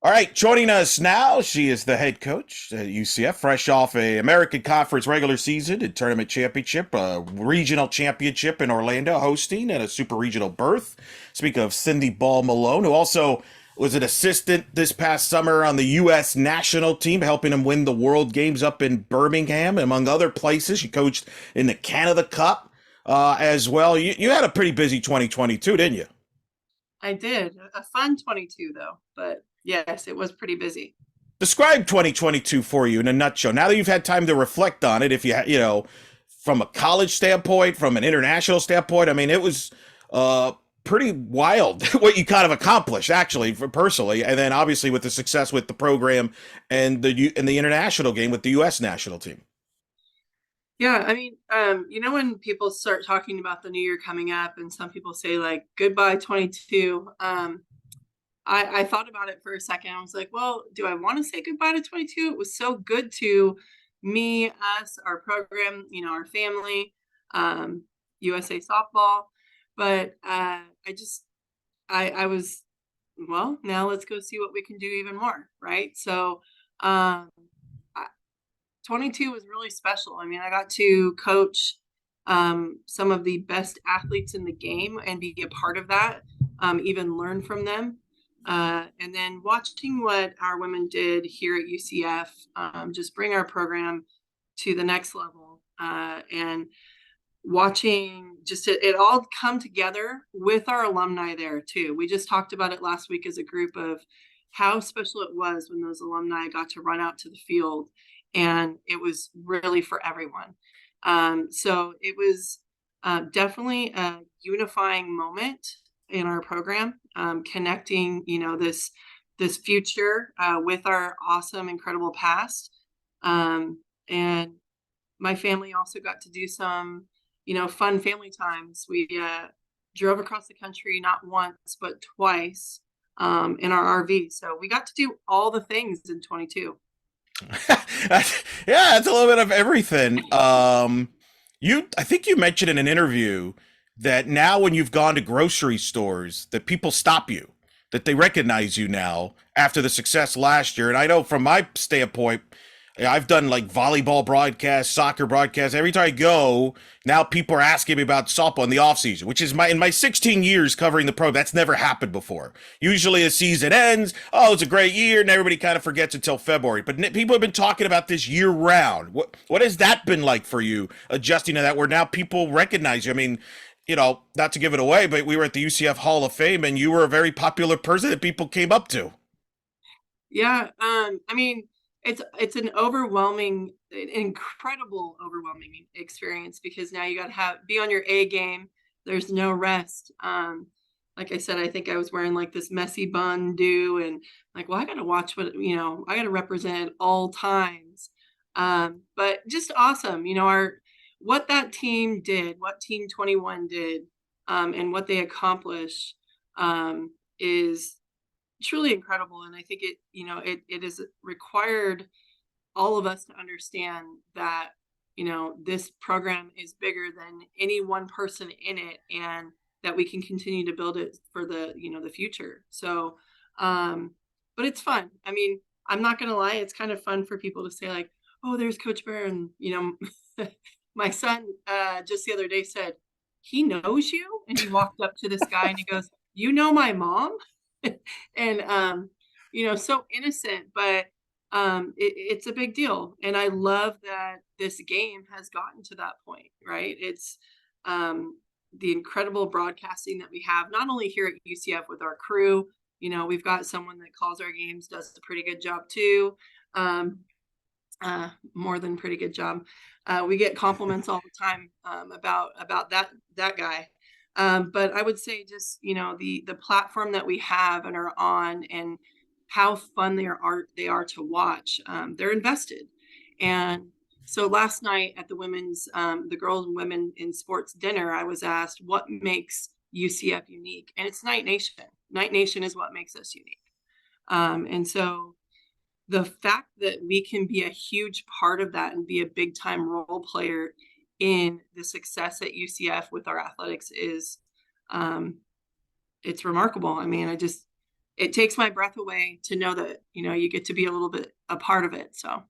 All right, joining us now, she is the head coach at UCF, fresh off a American Conference regular season and tournament championship, a regional championship in Orlando, hosting and a super regional berth. Speak of Cindy Ball-Malone, who also was an assistant this past summer on the U.S. national team, helping them win the World Games up in Birmingham, among other places. She coached in the Canada Cup as well. You had a pretty busy 2022, didn't you? I did. A fun 22 though, but yes, it was pretty busy. Describe 2022 for you in a nutshell. Now that you've had time to reflect on it, if from a college standpoint, from an international standpoint, I mean, it was pretty wild what you kind of accomplished, actually, for personally, and then obviously with the success with the program and the international game with the U.S. national team. Yeah, I mean, when people start talking about the new year coming up and some people say like goodbye 22, I thought about it for a second. I was like, well, do I want to say goodbye to 22? It was so good to me, us, our program, our family, um, USA softball. But I was, well, now let's go see what we can do even more, right? So, um, 22 was really special. I mean, I got to coach some of the best athletes in the game and be a part of that, even learn from them. And then watching what our women did here at UCF, just bring our program to the next level. And watching just it all come together with our alumni there too. We just talked about it last week as a group of how special it was when those alumni got to run out to the field, and it was really for everyone. So it was definitely a unifying moment in our program, connecting, this future with our awesome, incredible past. And my family also got to do some, fun family times. We drove across the country not once but twice in our RV. So we got to do all the things in 22. Yeah, it's a little bit of everything. I think you mentioned in an interview that now when you've gone to grocery stores, that people stop you, that they recognize you now after the success last year. And I know from my standpoint, I've done like volleyball broadcasts, soccer broadcasts. Every time I go, now people are asking me about softball in the offseason, which is in my 16 years covering the pro, that's never happened before. Usually a season ends, oh, it's a great year, and everybody kind of forgets until February. But people have been talking about this year round. What has that been like for you, adjusting to that, where now people recognize you? I mean, not to give it away, but we were at the UCF Hall of Fame, and you were a very popular person that people came up to. Yeah, I mean, it's an incredible, overwhelming experience because now you got to be on your A game. There's no rest. Like I said, I think I was wearing like this messy bun do, and like, well, I got to watch I got to represent at all times. But just awesome, our what that team did, what Team 21 did, and what they accomplished, is truly incredible. And I think it is required all of us to understand that, this program is bigger than any one person in it, and that we can continue to build it for the future. So, but it's fun. I mean, I'm not going to lie. It's kind of fun for people to say like, oh, there's Coach Bear. And, my son, just the other day said, he knows you. And he walked up to this guy and he goes, you know, my mom. And so innocent, but it's a big deal. And I love that this game has gotten to that point, right? It's the incredible broadcasting that we have, not only here at UCF with our crew. We've got someone that calls our games, does a pretty good job too. um, More than pretty good job. We get compliments all the time about that guy. But I would say just the platform that we have and are on, and how fun they are to watch. They're invested. And so last night at the girls and women in sports dinner, I was asked what makes UCF unique, and it's Night Nation. Night Nation is what makes us unique. And so the fact that we can be a huge part of that and be a big time role player in the success at UCF with our athletics is, it's remarkable. I mean, it takes my breath away to know that, you get to be a little bit a part of it. So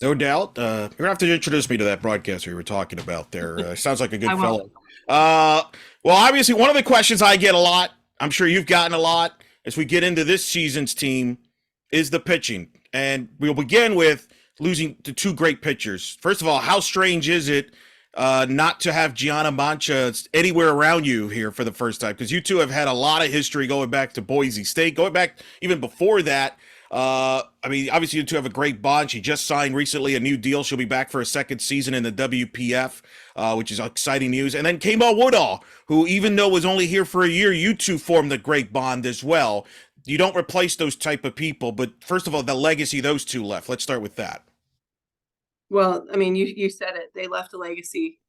No doubt. You're gonna have to introduce me to that broadcaster you were talking about there. Sounds like a I good will. fellow. Well, obviously, one of the questions I get a lot, I'm sure you've gotten a lot, as we get into this season's team, is the pitching, and we'll begin with losing to two great pitchers. First of all, how strange is it not to have Gianna Mancha anywhere around you here for the first time? Because you two have had a lot of history going back to Boise State, going back even before that. I mean, obviously, you two have a great bond. She just signed recently a new deal. She'll be back for a second season in the WPF, which is exciting news. And then Kama Woodall, who, even though was only here for a year, you two formed a great bond as well. You don't replace those type of people, but first of all, the legacy those two left. Let's start with that. Well, I mean, you said it. They left a legacy.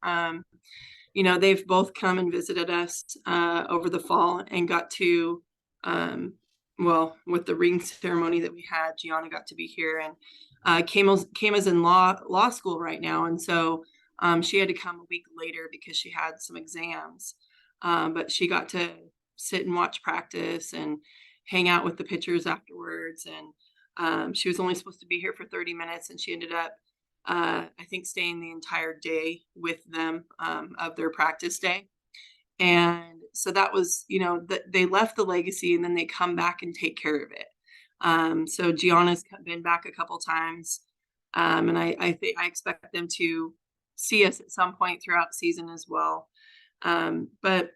They've both come and visited us over the fall and got to, well, with the ring ceremony that we had, Gianna got to be here, and Kama's in law school right now, and so she had to come a week later because she had some exams. But she got to sit and watch practice and hang out with the pitchers afterwards, and she was only supposed to be here for 30 minutes, and she ended up I think staying the entire day with them of their practice day. And so that was, they left the legacy and then they come back and take care of it. So Gianna's been back a couple times. And I think I expect them to see us at some point throughout season as well. But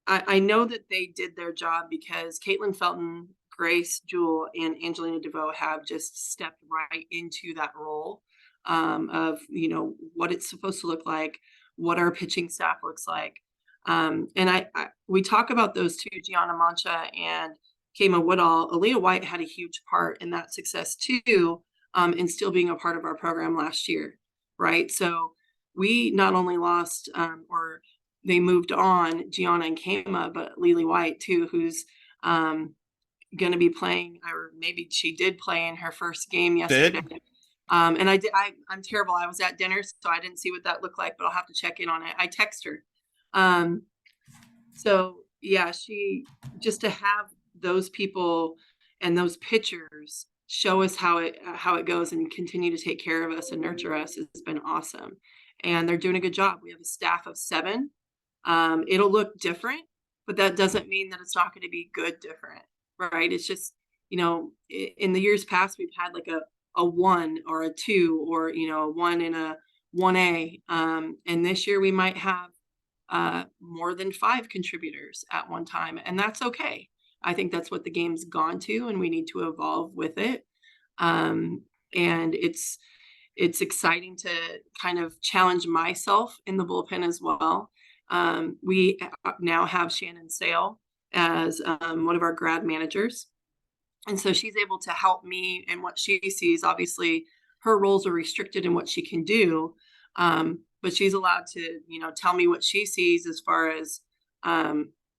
I know that they did their job because Caitlin Felton, Grace Jewell, and Angelina DeVoe have just stepped right into that role of what it's supposed to look like, what our pitching staff looks like. And we talk about those two, Gianna Mancha and Kama Woodall. Aaliyah White had a huge part in that success too, in still being a part of our program last year, right? So we not only lost or they moved on Gianna and Kama, but Lily White too, who's going to be playing, or maybe she did play in her first game yesterday. And I'm terrible. I was at dinner, so I didn't see what that looked like, but I'll have to check in on it. I text her. So yeah, she just to have those people and those pitchers show us how it goes and continue to take care of us and nurture us has been awesome. And they're doing a good job. We have a staff of 7. It'll look different, but that doesn't mean that it's not going to be good different, right? It's just, in the years past, we've had like a 1 or a 2 or, a 1 and a 1A. And this year we might have more than 5 contributors at one time. And that's okay. I think that's what the game's gone to, and we need to evolve with it. And it's exciting to kind of challenge myself in the bullpen as well. We now have Shannon Sale as one of our grad managers. And so she's able to help me in what she sees. Obviously, her roles are restricted in what she can do, but she's allowed to, tell me what she sees as far as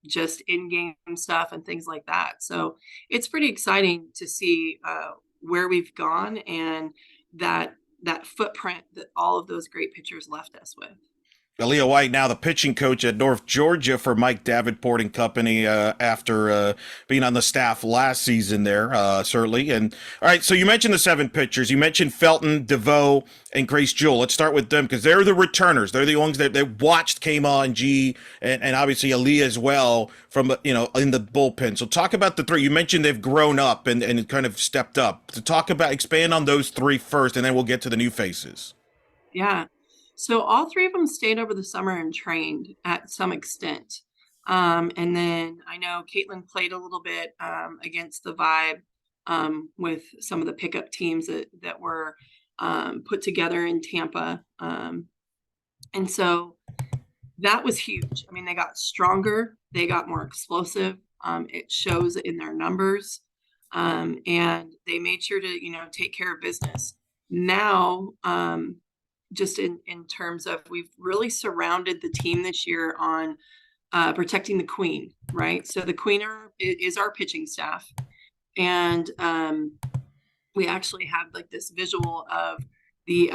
just in-game stuff and things like that. So it's pretty exciting to see where we've gone and that footprint that all of those great pitchers left us with. Aaliyah White, now the pitching coach at North Georgia for Mike Davenport and company after being on the staff last season there, certainly. And all right, so you mentioned the 7 pitchers. You mentioned Felton, DeVoe, and Grace Jewell. Let's start with them because they're the returners. They're the ones that watched Kama and G and obviously Aaliyah as well from, in the bullpen. So talk about the 3. You mentioned they've grown up and kind of stepped up. To talk about, expand on those 3 first, and then we'll get to the new faces. Yeah. So all 3 of them stayed over the summer and trained at some extent. And then I know Caitlin played a little bit against the Vibe with some of the pickup teams that were put together in Tampa. And so that was huge. I mean, they got stronger. They got more explosive. It shows in their numbers. And they made sure to, take care of business. Now, just in terms of we've really surrounded the team this year on protecting the queen, right? So the queen is our pitching staff. And we actually have like this visual of the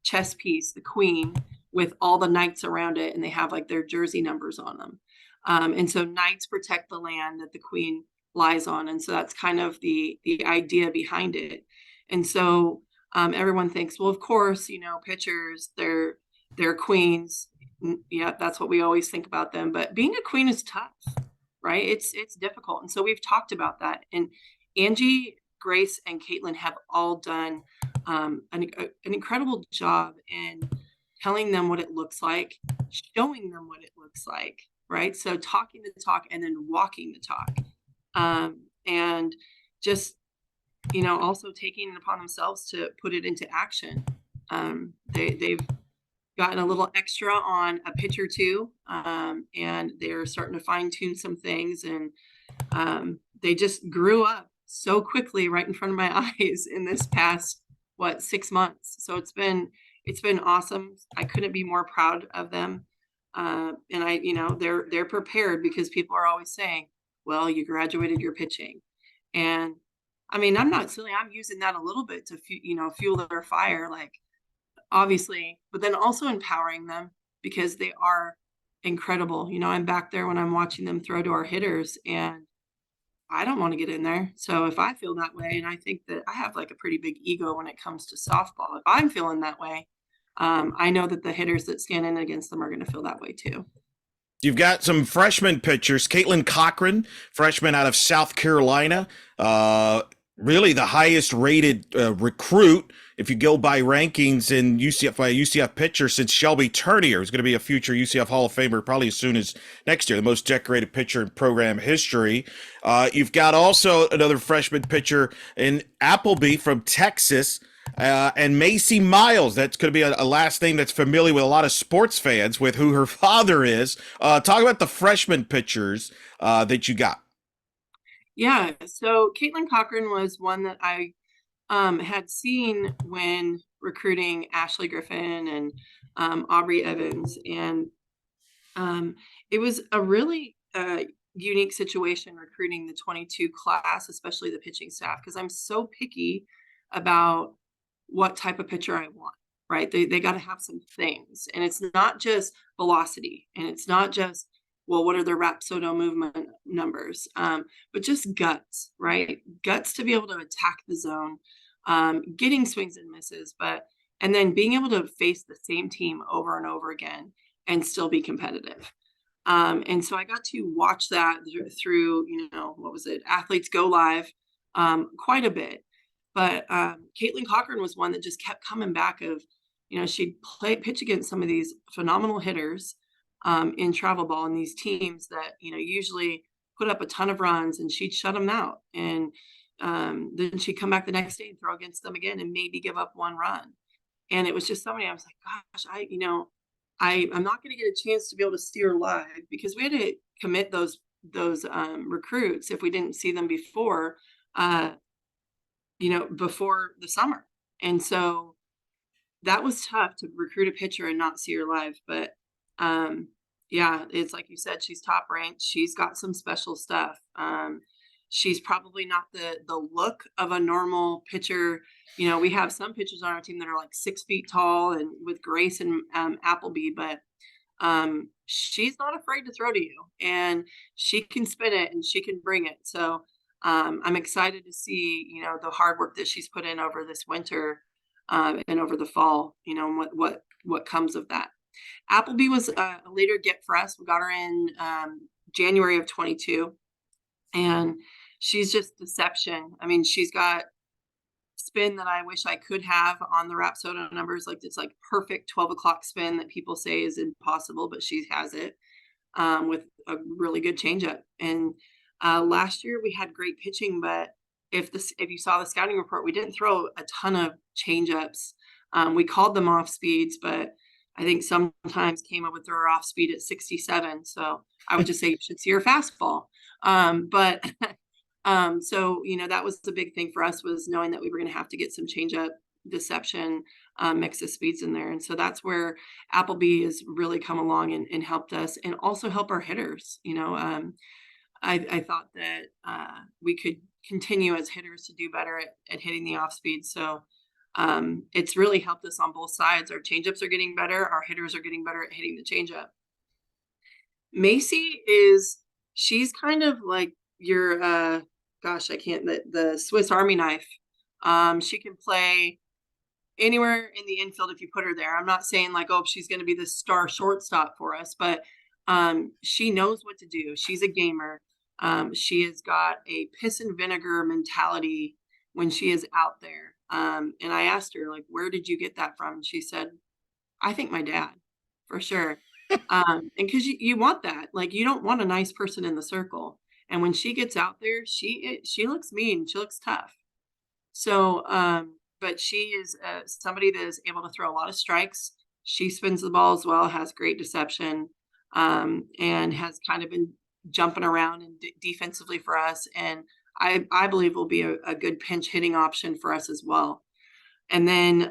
chess piece, the queen, with all the knights around it. And they have like their jersey numbers on them. And so knights protect the land that the queen lies on. And so that's kind of the idea behind it. And so everyone thinks, well, of course, pitchers, they're queens. Yeah, that's what we always think about them. But being a queen is tough, right? It's difficult. And so we've talked about that. And Angie, Grace, and Caitlin have all done an incredible job in telling them what it looks like, showing them what it looks like, right? So talking the talk and then walking the talk. And just, also taking it upon themselves to put it into action. They've gotten a little extra on a pitch or two, and they're starting to fine tune some things. And they just grew up so quickly right in front of my eyes in this past, 6 months. So it's been awesome. I couldn't be more proud of them. And they're prepared, because people are always saying, well, you graduated your pitching. And I mean, I'm not silly. I'm using that a little bit to, fuel their fire, like, obviously, but then also empowering them, because they are incredible. I'm back there when I'm watching them throw to our hitters, and I don't want to get in there. So if I feel that way, and I think that I have like a pretty big ego when it comes to softball, if I'm feeling that way, I know that the hitters that stand in against them are going to feel that way too. You've got some freshman pitchers. Caitlin Cochran, freshman out of South Carolina, really the highest rated recruit, if you go by rankings in UCF, by a UCF pitcher, since Shelby Turnier, who's going to be a future UCF Hall of Famer probably as soon as next year, the most decorated pitcher in program history. You've got also another freshman pitcher in Appleby from Texas, and Macy Miles. That's going to be a last name that's familiar with a lot of sports fans, with who her father is. Talk about the freshman pitchers that you got. Yeah. So Caitlin Cochran was one that I had seen when recruiting Ashley Griffin and Aubrey Evans. And it was a really unique situation recruiting the 22 class, especially the pitching staff, because I'm so picky about what type of pitcher I want, right? They got to have some things. And it's not just velocity, and it's not just, well, what are their Rapsodo movement numbers? But just guts, right? Guts to be able to attack the zone, getting swings and misses, and then being able to face the same team over and over again and still be competitive. And so I got to watch that through, what was it? Athletes Go Live, quite a bit. But Caitlin Cochran was one that just kept coming back of, she'd pitch against some of these phenomenal hitters in travel ball, and these teams that, usually put up a ton of runs, and she'd shut them out. And then she'd come back the next day and throw against them again and maybe give up one run. And it was just somebody I was like, gosh, I'm not going to get a chance to be able to see her live, because we had to commit those recruits if we didn't see them before before the summer. And so that was tough to recruit a pitcher and not see her live. But yeah, it's like you said, she's top ranked. She's got some special stuff. She's probably not the look of a normal pitcher. We have some pitchers on our team that are like 6 feet tall, and with Grace and Appleby, but she's not afraid to throw to you, and she can spin it and she can bring it. So I'm excited to see, the hard work that she's put in over this winter and over the fall, and what comes of that. Appleby was a later get for us. We got her in January of 22, and she's just deception. I mean, she's got spin that I wish I could have on the Rapsodo numbers. Like, it's like perfect 12 o'clock spin that people say is impossible, but she has it with a really good changeup. And last year we had great pitching, but if you saw the scouting report, we didn't throw a ton of changeups. We called them off speeds, but I think sometimes Kama would throw her off speed at 67. So I would just say you should see her fastball. So, that was the big thing for us, was knowing that we were going to have to get some changeup, deception, mix of speeds in there. And so that's where Appleby has really come along and helped us, and also help our hitters. I thought that we could continue as hitters to do better at hitting the off speed. So it's really helped us on both sides. Our changeups are getting better. Our hitters are getting better at hitting the changeup. Macy she's kind of like your gosh, I can't, the Swiss Army knife. She can play anywhere in the infield if you put her there. I'm not saying like, oh, she's going to be the star shortstop for us, but she knows what to do. She's a gamer. She has got a piss and vinegar mentality when she is out there. And I asked her, like, where did you get that from? And she said, I think my dad, for sure. And because you want that, like, you don't want a nice person in the circle. And when she gets out there, she looks mean, she looks tough. So, but she is somebody that is able to throw a lot of strikes. She spins the ball as well, has great deception, and has kind of been jumping around and defensively for us. And I believe will be a good pinch hitting option for us as well. And then,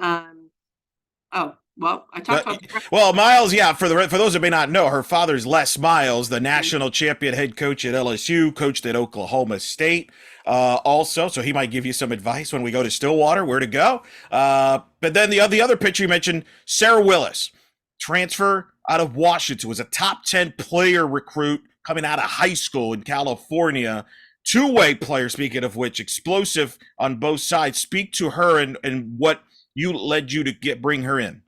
oh, well, I talked about the Well, Miles, yeah, for those that may not know, her father's Les Miles, the national champion head coach at LSU, coached at Oklahoma State, also. So he might give you some advice when we go to Stillwater, where to go. But then the other pitcher you mentioned, Sarah Willis, transfer out of Washington, was a top 10 player recruit coming out of high school in California. Two-way player, speaking of which, explosive on both sides. Speak to her and what you led you to bring her in.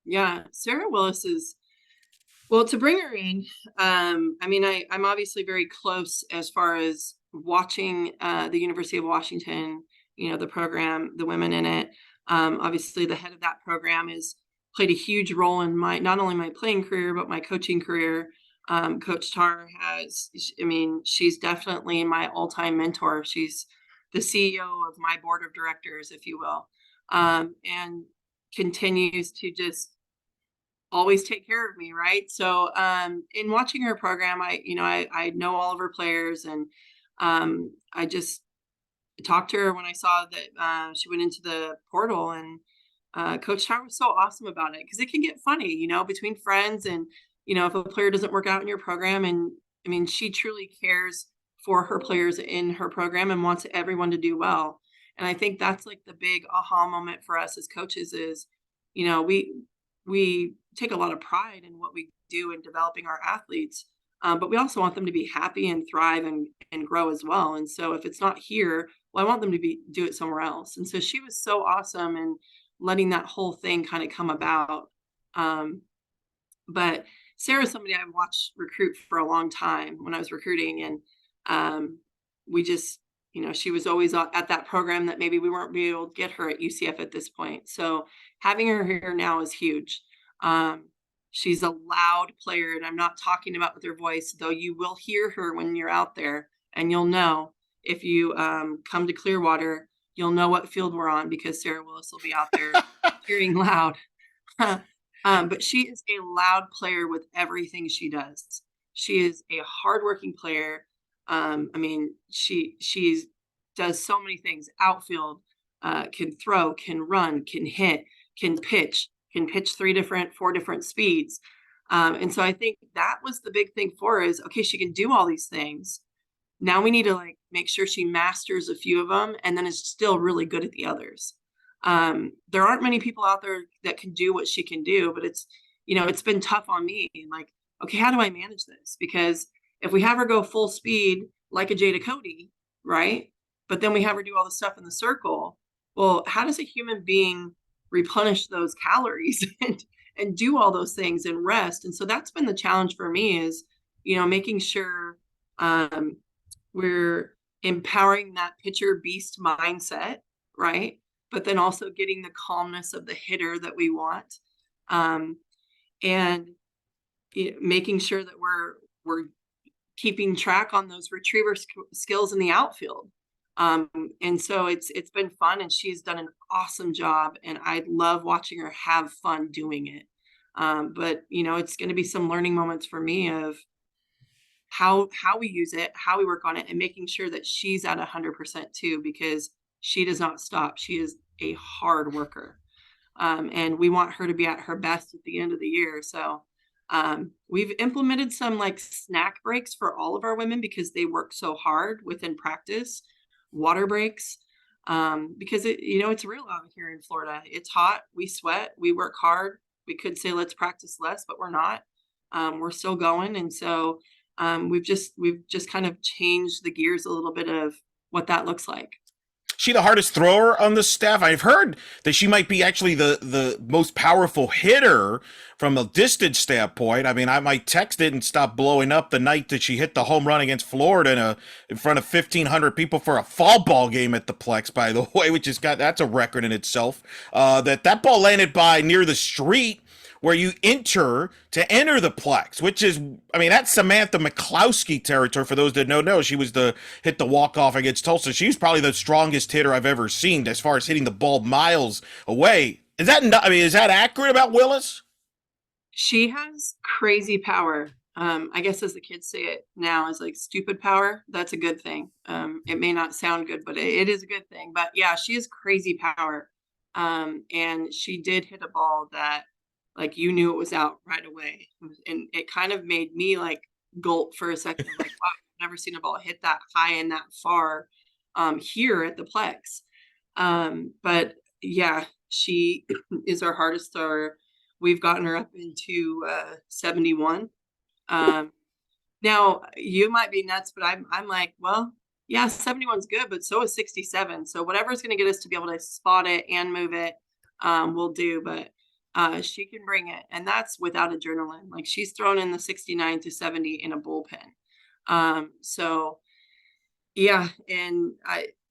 Yeah, Sarah Willis is, well, to bring her in, I mean, I'm obviously very close as far as watching the University of Washington, the program, the women in it. Obviously, the head of that program is played a huge role in my, not only my playing career, but my coaching career. Coach Tar has, I mean, she's definitely my all-time mentor. She's the CEO of my board of directors, if you will, and continues to just always take care of me, right? So in watching her program, I know all of her players, and I just talked to her when I saw that she went into the portal, and Coach Tar was so awesome about it, because it can get funny, between friends, and if a player doesn't work out in your program. And I mean, she truly cares for her players in her program and wants everyone to do well. And I think that's like the big aha moment for us as coaches is, we take a lot of pride in what we do in developing our athletes, but we also want them to be happy and thrive and grow as well. And so if it's not here, well, I want them to do it somewhere else. And so she was so awesome in letting that whole thing kind of come about. But Sarah's somebody I watched recruit for a long time when I was recruiting, and we just, she was always at that program that maybe we weren't be able to get her at UCF at this point. So having her here now is huge. She's a loud player, and I'm not talking about with her voice, though you will hear her when you're out there, and you'll know if you come to Clearwater, you'll know what field we're on, because Sarah Willis will be out there cheering loud. But she is a loud player with everything she does. She is a hardworking player. I mean, she does so many things. Outfield, can throw, can run, can hit, can pitch 4 different speeds. And so I think that was the big thing for her is, okay, she can do all these things. Now we need to make sure she masters a few of them, and then is still really good at the others. There aren't many people out there that can do what she can do, but it's been tough on me. Like, okay, how do I manage this? Because if we have her go full speed, like a Jada Cody, right? But then we have her do all the stuff in the circle. Well, how does a human being replenish those calories and do all those things and rest? And so that's been the challenge for me is, making sure, we're empowering that pitcher beast mindset, right? But then also getting the calmness of the hitter that we want, and making sure that we're keeping track on those retriever skills in the outfield. And so it's been fun, and she's done an awesome job, and I love watching her have fun doing it. But it's going to be some learning moments for me of how we use it, how we work on it, and making sure that she's at 100% too, because she does not stop. She is a hard worker. And we want her to be at her best at the end of the year. So we've implemented some snack breaks for all of our women, because they work so hard within practice, water breaks, because it's real out here in Florida. It's hot. We sweat. We work hard. We could say, let's practice less, but we're not. We're still going. And so We've just kind of changed the gears a little bit of what that looks like. She the hardest thrower on the staff? I've heard that she might be actually the most powerful hitter from a distance standpoint. I mean, my text didn't stop blowing up the night that she hit the home run against Florida in front of 1,500 people for a fall ball game at the Plex, by the way, which that's a record in itself. That ball landed by near the street where you enter the Plex, which is, I mean, that's Samantha McCloskey territory. For those that don't know, she was hit the walk off against Tulsa. She's probably the strongest hitter I've ever seen as far as hitting the ball miles away. Is that accurate about Willis? She has crazy power. I guess as the kids say it now is like stupid power. That's a good thing. It may not sound good, but it is a good thing. But yeah, she has crazy power. And she did hit a ball that like you knew it was out right away. And it kind of made me like gulp for a second. I'm like, wow, I've never seen a ball hit that high and that far here at the Plex. But yeah, she is our hardest thrower. We've gotten her up into 71. Now you might be nuts, but I'm like, well, yeah, 71's good, but so is 67. So whatever's going to get us to be able to spot it and move it, we'll do. But she can bring it, and that's without adrenaline. Like she's thrown in the 69 to 70 in a bullpen. So yeah, and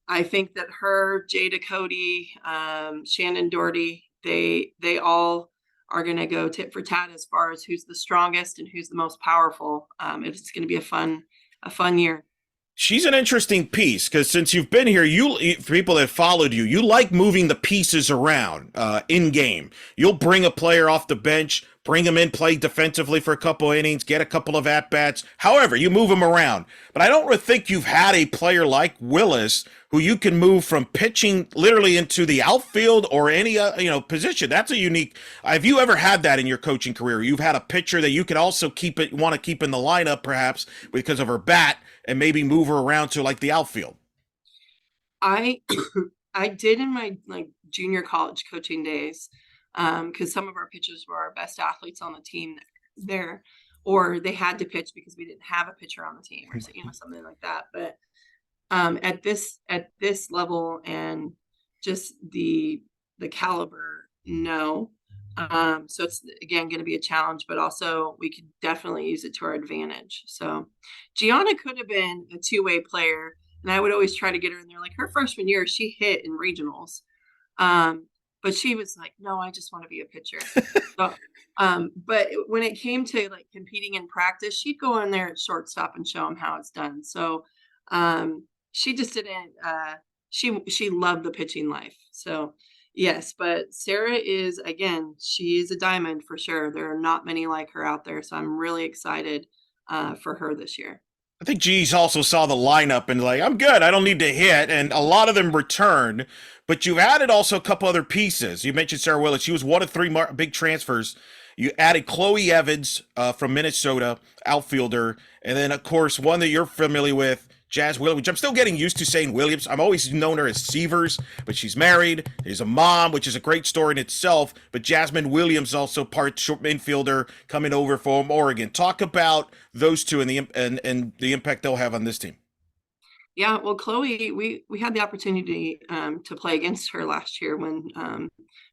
I think that her, Jada Cody, Shannon Doherty, they all are going to go tit for tat as far as who's the strongest and who's the most powerful. It's going to be a fun year. She's an interesting piece because since you've been here, for people that followed you, you like moving the pieces around in game. You'll bring a player off the bench, bring him in, play defensively for a couple innings, get a couple of at bats. However, you move him around. But I don't really think you've had a player like Willis who you can move from pitching literally into the outfield or any position. That's a unique. Have you ever had that in your coaching career? You've had a pitcher that you could also want to keep in the lineup, perhaps because of her bat, and maybe move her around to like the outfield. I I did in my like junior college coaching days, because some of our pitchers were our best athletes on the team there, or they had to pitch because we didn't have a pitcher on the team, or something like that. But at this level and just the caliber, no. So it's again going to be a challenge, but also we could definitely use it to our advantage. So Gianna could have been a two-way player, and I would always try to get her in there. Like her freshman year, she hit in regionals. But she was like, no, I just want to be a pitcher. So, but when it came to like competing in practice, she'd go in there at shortstop and show them how it's done. So she just didn't she loved the pitching life. So yes, but Sarah is, again, she is a diamond for sure. There are not many like her out there. So I'm really excited for her this year. I think G's also saw the lineup and like, I'm good. I don't need to hit. And a lot of them returned, but you've added also a couple other pieces. You mentioned Sarah Willis. She was one of three big transfers. You added Chloe Evans from Minnesota, outfielder. And then, of course, one that you're familiar with, Jazz Williams, which I'm still getting used to saying Williams. I've always known her as Severs, but she's married. She's a mom, which is a great story in itself. But Jasmine Williams, also part short infielder, coming over from Oregon. Talk about those two and the impact they'll have on this team. Yeah, well, Chloe, we had the opportunity to play against her last year when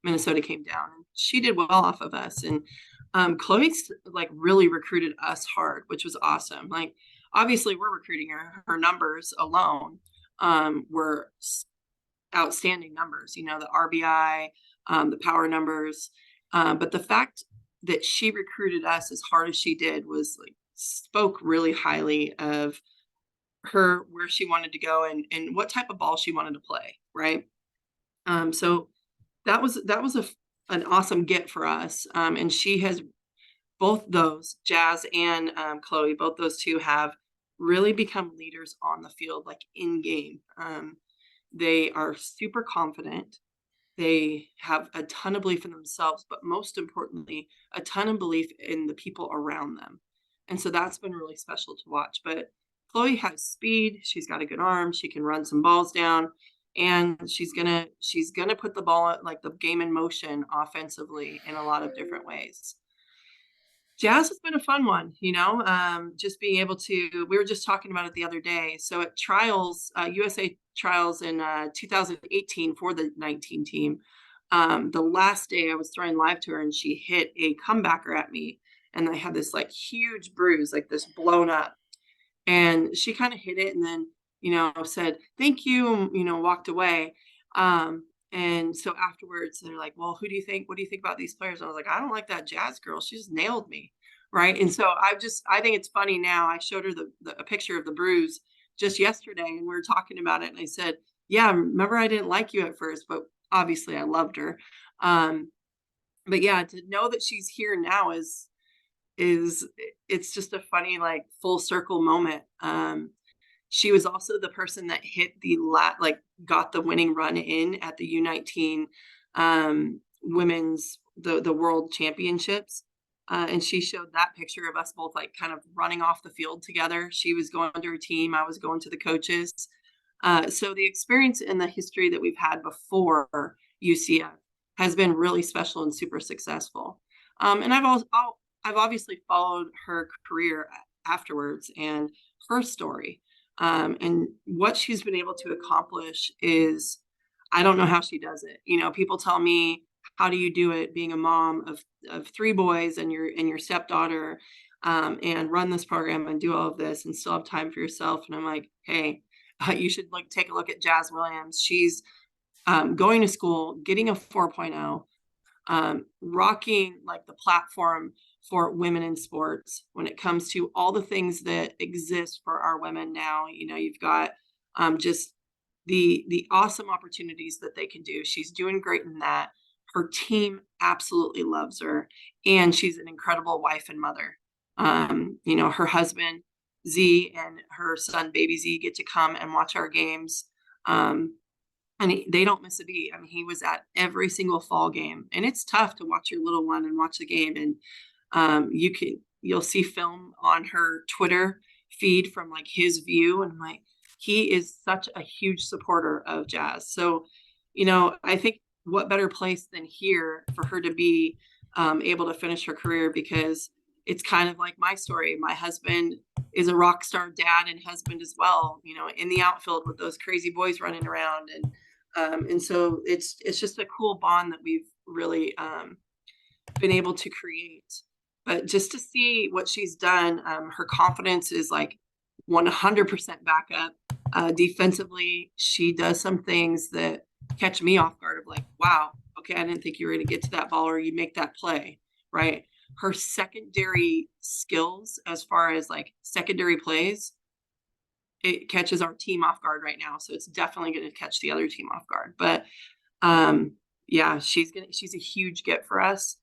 Minnesota came down. She did well off of us, and Chloe's like really recruited us hard, which was awesome. Like obviously we're recruiting her. Her numbers alone were outstanding numbers. The RBI, the power numbers, but the fact that she recruited us as hard as she did was like spoke really highly of her, where she wanted to go and what type of ball she wanted to play, right? So that was an awesome get for us. And she has both those, Jazz and Chloe, both those two have really become leaders on the field, like in game. They are super confident. They have a ton of belief in themselves, but most importantly, a ton of belief in the people around them. And so that's been really special to watch. But Chloe has speed. She's got a good arm. She can run some balls down, and she's gonna put the ball, like the game, in motion offensively in a lot of different ways. Jazz has been a fun one, just being able to, we were just talking about it the other day. So at trials, USA trials in 2018 for the 19 team, the last day I was throwing live to her and she hit a comebacker at me. And I had this like huge bruise, like this blown up. And she kind of hit it and then, said, thank you, and, walked away. And so afterwards, they're like, well, who do you think? What do you think about these players? And I was like, I don't like that Jazz girl. She just nailed me. Right. And so I think it's funny now. I showed her a picture of the bruise just yesterday and we were talking about it. And I said, yeah, remember I didn't like you at first, but obviously I loved her. Um, but yeah, to know that she's here now is it's just a funny, like full circle moment. She was also the person that hit got the winning run in at the U19 women's the world championships. And she showed that picture of us both like kind of running off the field together. She was going to her team, I was going to the coaches. So the experience and the history that we've had before UCF has been really special and super successful. And I've obviously followed her career afterwards and her story. And what she's been able to accomplish is, I don't know how she does it. People tell me, how do you do it being a mom of three boys and your stepdaughter, and run this program and do all of this and still have time for yourself? And I'm like, hey, you should take a look at Jazz Williams. She's going to school, getting a 4.0, rocking like the platform for women in sports when it comes to all the things that exist for our women now. You've got just the awesome opportunities that they can do. She's doing great in that. Her team absolutely loves her, and she's an incredible wife and mother. Her husband Z and her son baby Z get to come and watch our games. And they don't miss a beat. I mean, he was at every single fall game, and it's tough to watch your little one and watch the game. And you'll see film on her Twitter feed from like his view, and like he is such a huge supporter of Jazz. So, I think what better place than here for her to be able to finish her career, because it's kind of like my story. My husband is a rock star dad and husband as well, in the outfield with those crazy boys running around. And so it's just a cool bond that we've really been able to create. But just to see what she's done, her confidence is like 100% back up. Defensively, she does some things that catch me off guard of like, wow, okay, I didn't think you were going to get to that ball or you make that play, right? Her secondary skills, as far as like secondary plays, it catches our team off guard right now. So it's definitely going to catch the other team off guard. But yeah, she's a huge get for us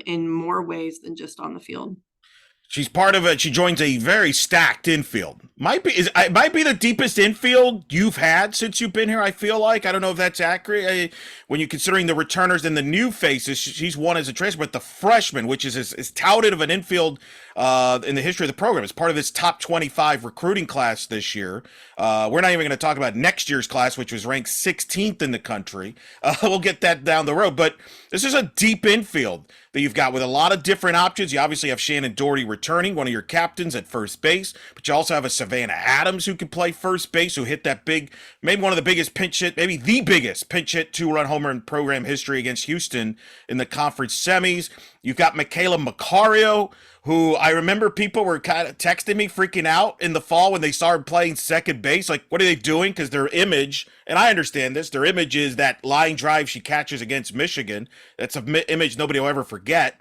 in more ways than just on the field. She's part of it. She joins a very stacked infield. Might be the deepest infield you've had since you've been here. I feel like, I don't know if that's accurate. When you're considering the returners and the new faces, she's one as a transfer, but the freshman, which is as touted of an infield in the history of the program, is part of this top 25 recruiting class this year. We're not even going to talk about next year's class, which was ranked 16th in the country. We'll get that down the road, but this is a deep infield that you've got with a lot of different options. You obviously have Shannon Doherty returning, one of your captains at first base, but you also have a Savannah Adams who can play first base, who hit that big, maybe one of the biggest pinch hit, maybe the biggest pinch hit two-run homer in program history against Houston in the conference semis. You've got Michaela Macario, who I remember people were kind of texting me, freaking out in the fall when they started playing second base. Like, what are they doing? Because their image, and I understand this, their image is that line drive she catches against Michigan. That's an image nobody will ever forget.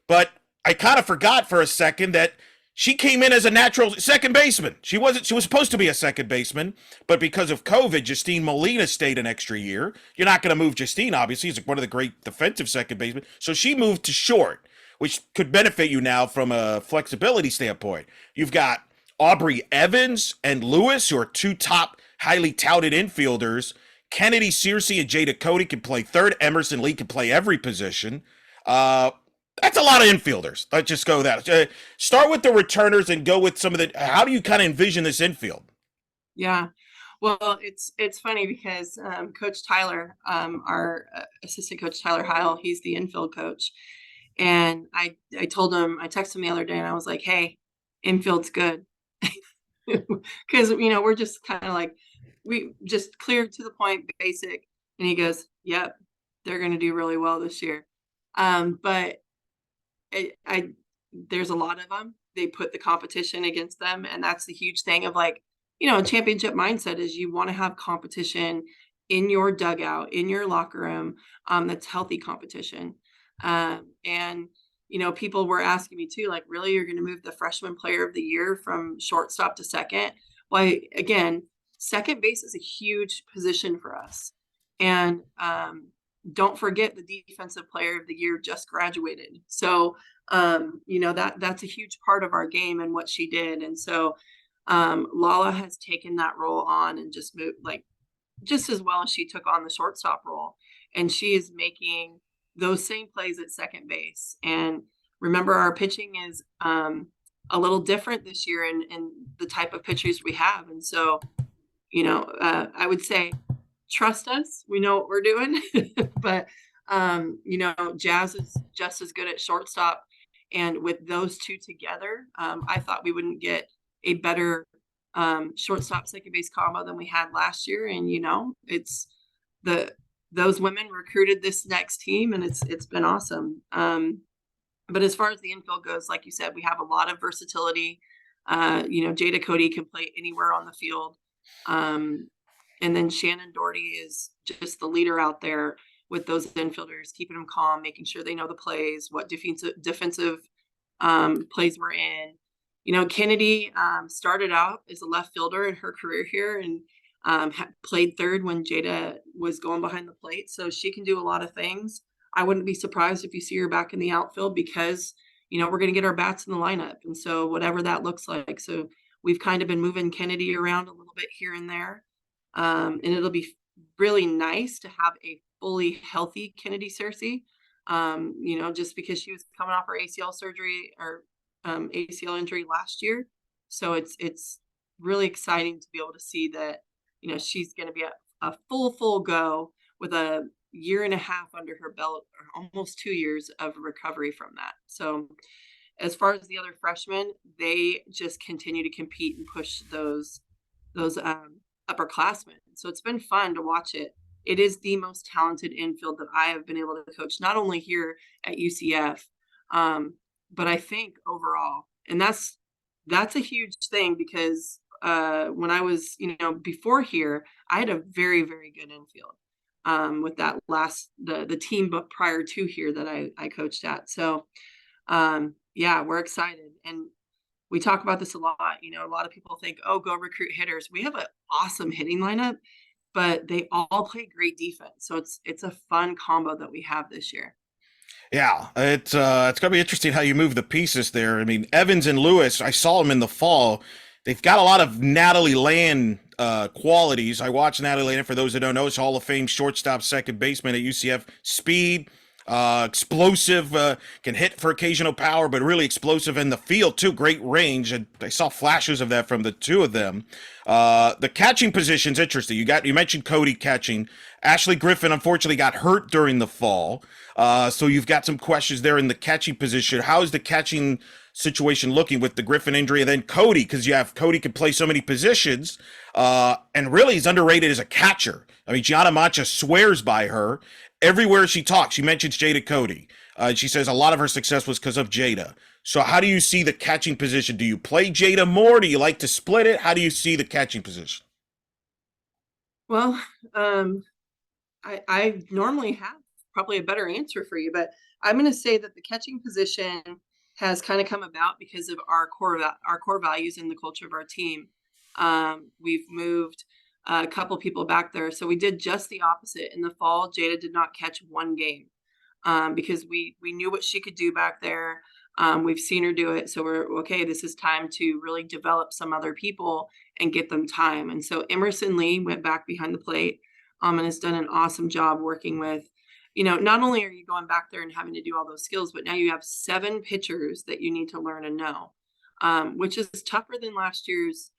But I kind of forgot for a second that she came in as a natural second baseman. She was supposed to be a second baseman, but because of COVID, Justine Molina stayed an extra year. You're not going to move Justine, obviously. She's one of the great defensive second basemen. So she moved to short, which could benefit you now from a flexibility standpoint. You've got Aubrey Evans and Lewis, who are two top, highly touted infielders. Kennedy Searcy and Jada Cody can play third. Emerson Lee can play every position. That's a lot of infielders. Let's just go with that. Start with the returners and go with some of the. How do you kind of envision this infield? Yeah. Well, it's funny because Coach Tyler, our assistant coach Tyler Heil, he's the infield coach. And I told him, I texted him the other day and I was like, hey, infield's good. Because, we're just kind of like, we just clear to the point, basic. And he goes, yep, they're going to do really well this year. But I there's a lot of them. They put the competition against them, and that's the huge thing of like, a championship mindset is you want to have competition in your dugout, in your locker room, that's healthy competition. And people were asking me too, like, really, you're going to move the freshman player of the year from shortstop to second? Well, again, second base is a huge position for us, and don't forget the defensive player of the year just graduated. So that's a huge part of our game and what she did. And so Lala has taken that role on and just moved like just as well as she took on the shortstop role. And she is making those same plays at second base. And remember, our pitching is a little different this year in the type of pitchers we have. And so, I would say, trust us. We know what we're doing. But, Jazz is just as good at shortstop. And with those two together, I thought we wouldn't get a better shortstop second base combo than we had last year. And, it's those women recruited this next team, and it's been awesome. But as far as the infield goes, like you said, we have a lot of versatility. Jada Cody can play anywhere on the field. And then Shannon Doherty is just the leader out there with those infielders, keeping them calm, making sure they know the plays, what defensive plays we're in. Kennedy started out as a left fielder in her career here and played third when Jada was going behind the plate. So she can do a lot of things. I wouldn't be surprised if you see her back in the outfield because, we're going to get our bats in the lineup. And so whatever that looks like. So we've kind of been moving Kennedy around a little bit here and there. And it'll be really nice to have a fully healthy Kennedy Cersei, just because she was coming off her ACL surgery or ACL injury last year. So it's really exciting to be able to see that, she's going to be a full go with a year and a half under her belt, or almost 2 years of recovery from that. So as far as the other freshmen, they just continue to compete and push those upperclassmen. So it's been fun to watch it. It is the most talented infield that I have been able to coach, not only here at UCF, but I think overall. And that's a huge thing because when I was, before here, I had a very, very good infield with that the team but prior to here that I coached at. So we're excited. And we talk about this a lot. A lot of people think, oh, go recruit hitters. We have an awesome hitting lineup, but they all play great defense. So it's a fun combo that we have this year. Yeah, it's gonna be interesting how you move the pieces there. I mean, Evans and Lewis, I saw them in the fall. They've got a lot of Natalie Land qualities. I watched Natalie Land. For those that don't know, it's Hall of Fame shortstop, second baseman at UCF. Speed, explosive, can hit for occasional power, but really explosive in the field too. Great range, and I saw flashes of that from the two of them. The catching position's interesting. You mentioned Cody catching. Ashley Griffin unfortunately got hurt during the fall, so you've got some questions there in the catching position. How is the catching situation looking with the Griffin injury, and then Cody, because Cody can play so many positions, and really he's underrated as a catcher. I mean, Gianna Mancha swears by her everywhere she talks. She mentions Jada Cody. She says a lot of her success was because of Jada. So how do you see the catching position? Do you play Jada more? Do you like to split it? How do you see the catching position? Well, I normally have probably a better answer for you, but I'm going to say that the catching position has kind of come about because of our core values and the culture of our team. We've moved a couple people back there. So we did just the opposite. In the fall, Jada did not catch one game because we knew what she could do back there. We've seen her do it. So we're okay. This is time to really develop some other people and get them time. And so Emerson Lee went back behind the plate and has done an awesome job working with, not only are you going back there and having to do all those skills, but now you have 7 pitchers that you need to learn and know, which is tougher than last year's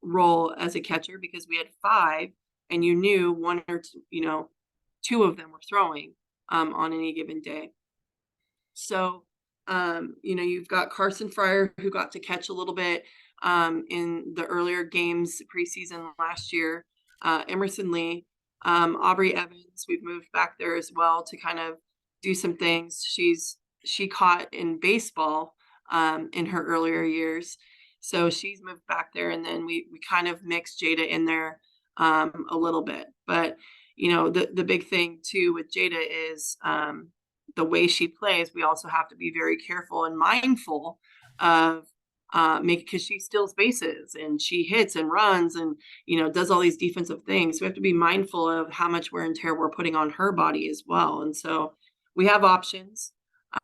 role as a catcher because we had 5 and you knew 1 or 2, 2 of them were throwing on any given day. So, you've got Carson Fryer who got to catch a little bit in the earlier games preseason last year. Emerson Lee, Aubrey Evans, we've moved back there as well to kind of do some things. She caught in baseball in her earlier years, so she's moved back there, and then we kind of mixed Jada in there a little bit. But the big thing too with Jada is the way she plays. We also have to be very careful and mindful of make because she steals bases and she hits and runs and does all these defensive things. So we have to be mindful of how much wear and tear we're putting on her body as well. And so we have options.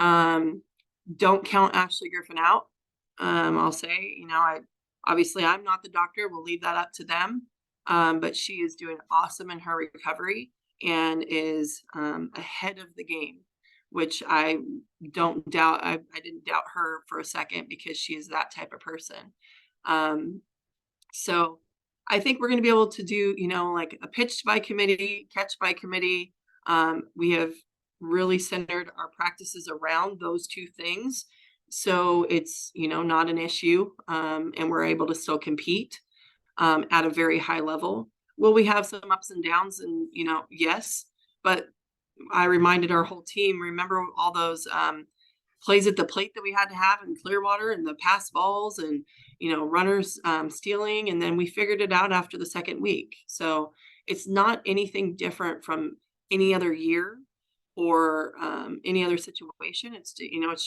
Don't count Ashley Griffin out. I'll say, I'm not the doctor. We'll leave that up to them. But she is doing awesome in her recovery and is ahead of the game, which I don't doubt. I didn't doubt her for a second because she is that type of person. So I think we're going to be able to do, like a pitch by committee, catch by committee. We have really centered our practices around those two things. So it's, not an issue. And we're able to still compete at a very high level. Will we have some ups and downs? And, yes, but I reminded our whole team, remember all those plays at the plate that we had to have in Clearwater and the pass balls and, runners stealing. And then we figured it out after the second week. So it's not anything different from any other year or any other situation. It's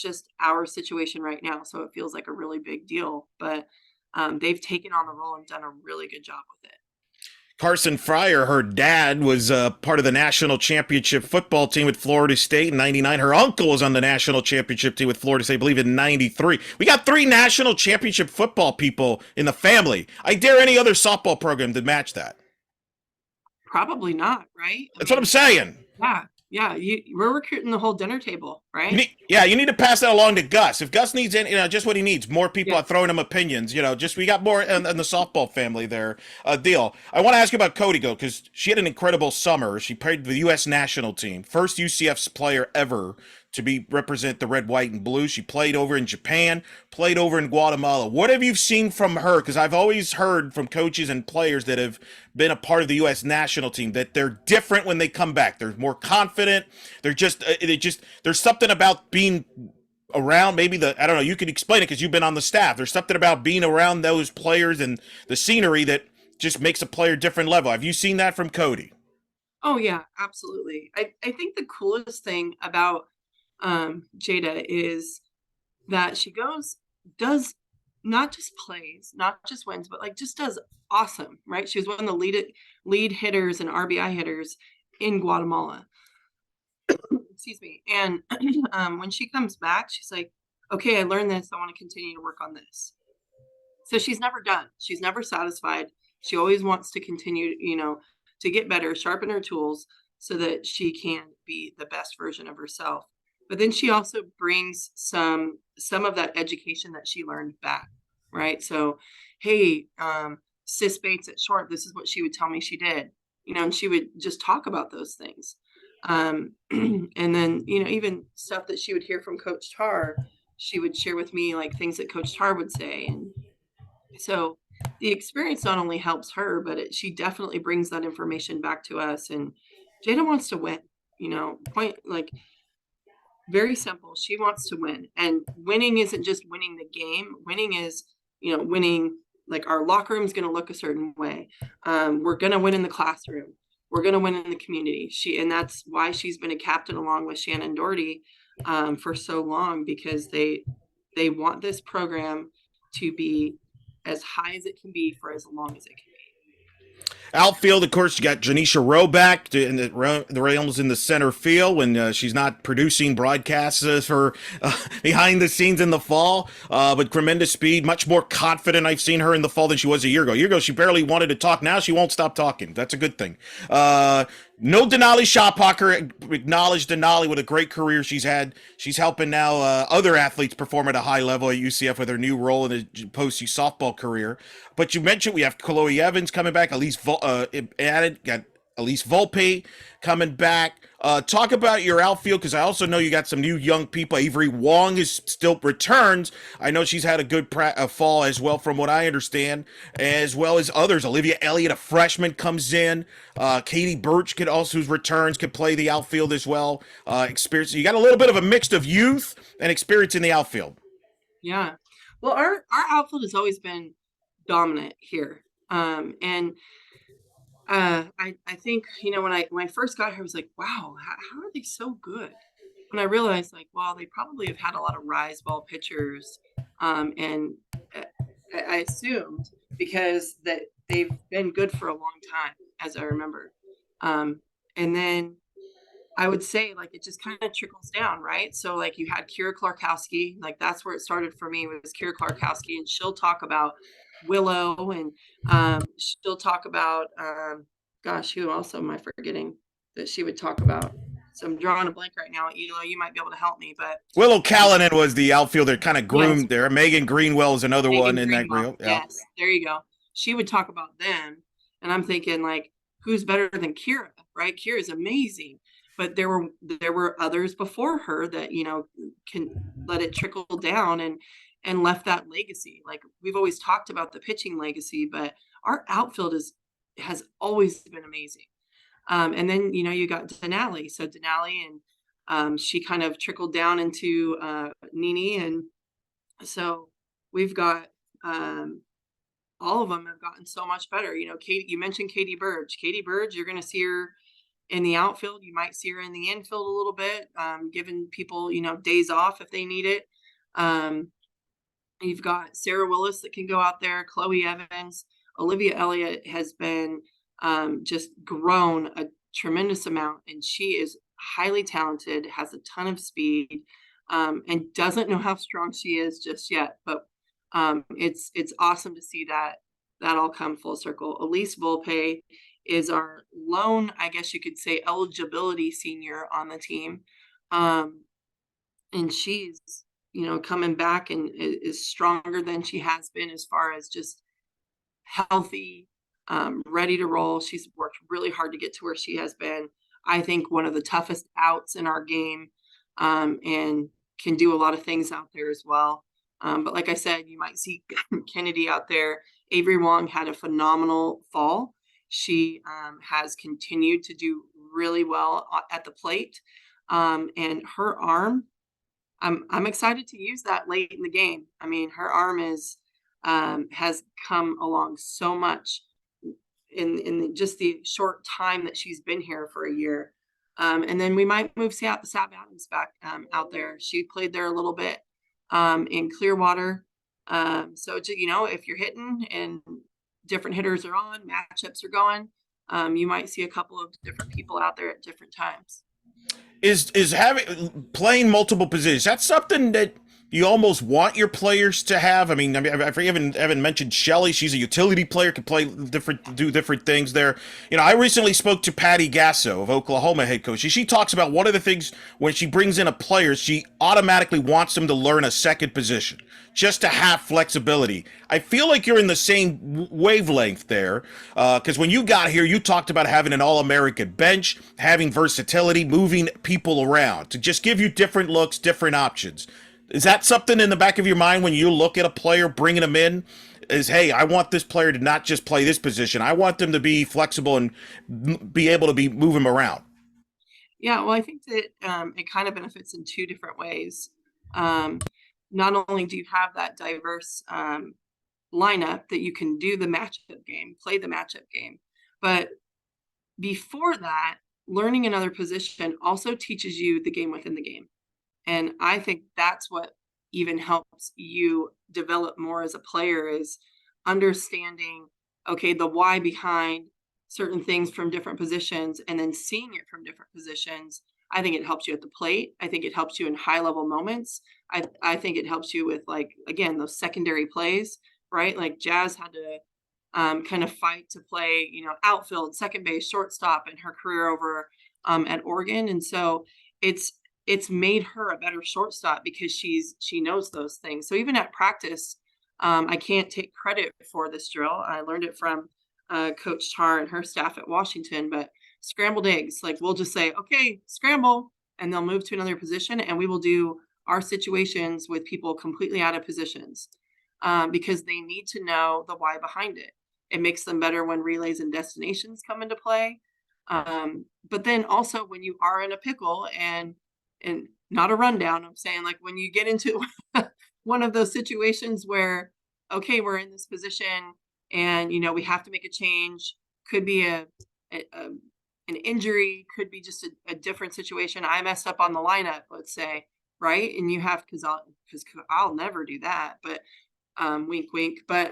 just our situation right now. So it feels like a really big deal, but they've taken on the role and done a really good job with it. Carson Fryer, her dad was part of the national championship football team with Florida State in '99. Her uncle was on the national championship team with Florida State, I believe, in '93. We got 3 national championship football people in the family. I dare any other softball program to match that. Probably not, right? That's what I'm saying. Yeah. We're recruiting the whole dinner table, right? You need to pass that along to Gus. If Gus needs, just what he needs, more people are throwing him opinions. We got more in the softball family there. Deal. I want to ask you about Cody go because she had an incredible summer. She played for the U.S. national team, first UCF's player ever to represent the red, white, and blue. She played over in Japan, played over in Guatemala. What have you seen from her? Because I've always heard from coaches and players that have been a part of the U.S. national team that they're different when they come back. They're more confident. There's something about being around maybe I don't know, you could explain it because you've been on the staff. There's something about being around those players and the scenery that just makes a player different level. Have you seen that from Cody? Oh yeah, absolutely. I think the coolest thing about Jada is that she does not just plays, not just wins, but like just does awesome, right? She was one of the lead hitters and RBI hitters in Guatemala. Excuse me. And when she comes back, she's like, okay, I learned this. I want to continue to work on this. So she's never done. She's never satisfied. She always wants to continue, to get better, sharpen her tools so that she can be the best version of herself. But then she also brings some of that education that she learned back, right? So, hey, Sis Bates at short, this is what she would tell me she did, and she would just talk about those things. And then, even stuff that she would hear from Coach Tar, she would share with me like things that Coach Tar would say. And so the experience not only helps her, but she definitely brings that information back to us. And Jada wants to win, very simple. She wants to win, and winning isn't just winning the game. Winning is, winning, like our locker room is going to look a certain way. We're going to win in the classroom. We're going to win in the community. And that's why she's been a captain along with Shannon Doherty for so long, because they want this program to be as high as it can be for as long as it can be. Outfield, of course, you got Janisha Rowe back in the realms in the center field when she's not producing broadcasts for behind the scenes in the fall. But tremendous speed, much more confident I've seen her in the fall than she was a year ago. A year ago, she barely wanted to talk. Now she won't stop talking. That's a good thing. No Denali Shophocker. Acknowledge Denali with a great career she's had. She's helping now other athletes perform at a high level at UCF with her new role in the post softball career. But you mentioned we have Chloe Evans coming back. Elise got Elise Volpe coming back. Talk about your outfield, because I also know you got some new young people. Avery Wong is still returns. I know she's had a good fall as well, from what I understand, as well as others. Olivia Elliott, a freshman, comes in. Katie Birch could also returns, could play the outfield as well. Experience. You got a little bit of a mix of youth and experience in the outfield. Yeah. Well, our outfield has always been dominant here. And I think, when I first got here, I was like, wow, how are they so good? When I realized, like, well, they probably have had a lot of rise ball pitchers, and uh, I assumed because that they've been good for a long time, as I remember. And then I would say, like, it just kind of trickles down, right? So, like, you had Kira Klarkowski, like, that's where it started for me, was Kira Klarkowski, and she'll talk about Willow, and she'll talk about, gosh, who else am I forgetting that she would talk about? So I'm drawing a blank right now. Elo, you might be able to help me, but Willow Callanan was the outfielder, kind of yes, groomed there. Megan Greenwell is another one Megan in that Greenwell. group. Yeah. Yes, there you go. She would talk about them, and I'm thinking, like, who's better than Kira, right? Kira is amazing, but there were others before her that can let it trickle down and left that legacy. Like, we've always talked about the pitching legacy, but our outfield has always been amazing. And then you got Denali, so Denali, and she kind of trickled down into Nini, and so we've got all of them have gotten so much better. Katie, you mentioned Katie Burge. Katie Burge, you're going to see her in the outfield. You might see her in the infield a little bit, giving people, days off if they need it. You've got Sarah Willis that can go out there, Chloe Evans. Olivia Elliott has been just grown a tremendous amount, and she is highly talented, has a ton of speed, and doesn't know how strong she is just yet. But it's awesome to see that all come full circle. Elise Volpe is our lone, I guess you could say, eligibility senior on the team. And she's, coming back and is stronger than she has been, as far as just healthy, ready to roll. She's worked really hard to get to where she has been. I think one of the toughest outs in our game, and can do a lot of things out there as well. But like I said, you might see Kennedy out there. Avery Wong had a phenomenal fall. She has continued to do really well at the plate. And her arm, I'm excited to use that late in the game. I mean, her arm has come along so much in just the short time that she's been here for a year. And then we might move Sab Adams back out there. She played there a little bit in Clearwater. So, if you're hitting and different hitters are on, matchups are going, you might see a couple of different people out there at different times. Is having playing multiple positions, that's something that you almost want your players to have? I mean, I haven't mentioned Shelly. She's a utility player, can do different things there. I recently spoke to Patty Gasso of Oklahoma head coach. She talks about one of the things when she brings in a player, she automatically wants them to learn a second position just to have flexibility. I feel like you're in the same wavelength there, because when you got here, you talked about having an All-American bench, having versatility, moving people around to just give you different looks, different options. Is that something in the back of your mind when you look at a player, bringing them in? Is, hey, I want this player to not just play this position. I want them to be flexible and be able to move them around. Yeah, well, I think that it kind of benefits in two different ways. Not only do you have that diverse lineup that you can do the matchup game, play the matchup game, but before that, learning another position also teaches you the game within the game. And I think that's what even helps you develop more as a player, is understanding, okay, the why behind certain things from different positions, and then seeing it from different positions. I think it helps you at the plate. I think it helps you in high level moments. I think it helps you with, like, again, those secondary plays, right? Like Jazz had to kind of fight to play, outfield, second base, shortstop in her career over at Oregon. And so it's made her a better shortstop because she knows those things. So even at practice, I can't take credit for this drill. I learned it from Coach Tar and her staff at Washington, but scrambled eggs, like we'll just say, okay, scramble, and they'll move to another position, and we will do our situations with people completely out of positions, because they need to know the why behind it. It makes them better when relays and destinations come into play. But then also when you are in a pickle and not a rundown, I'm saying like when you get into one of those situations where, okay, we're in this position and we have to make a change. Could be a an injury, could be just a different situation. I messed up on the lineup, let's say, right? And you have, because I'll never do that, but wink, wink. But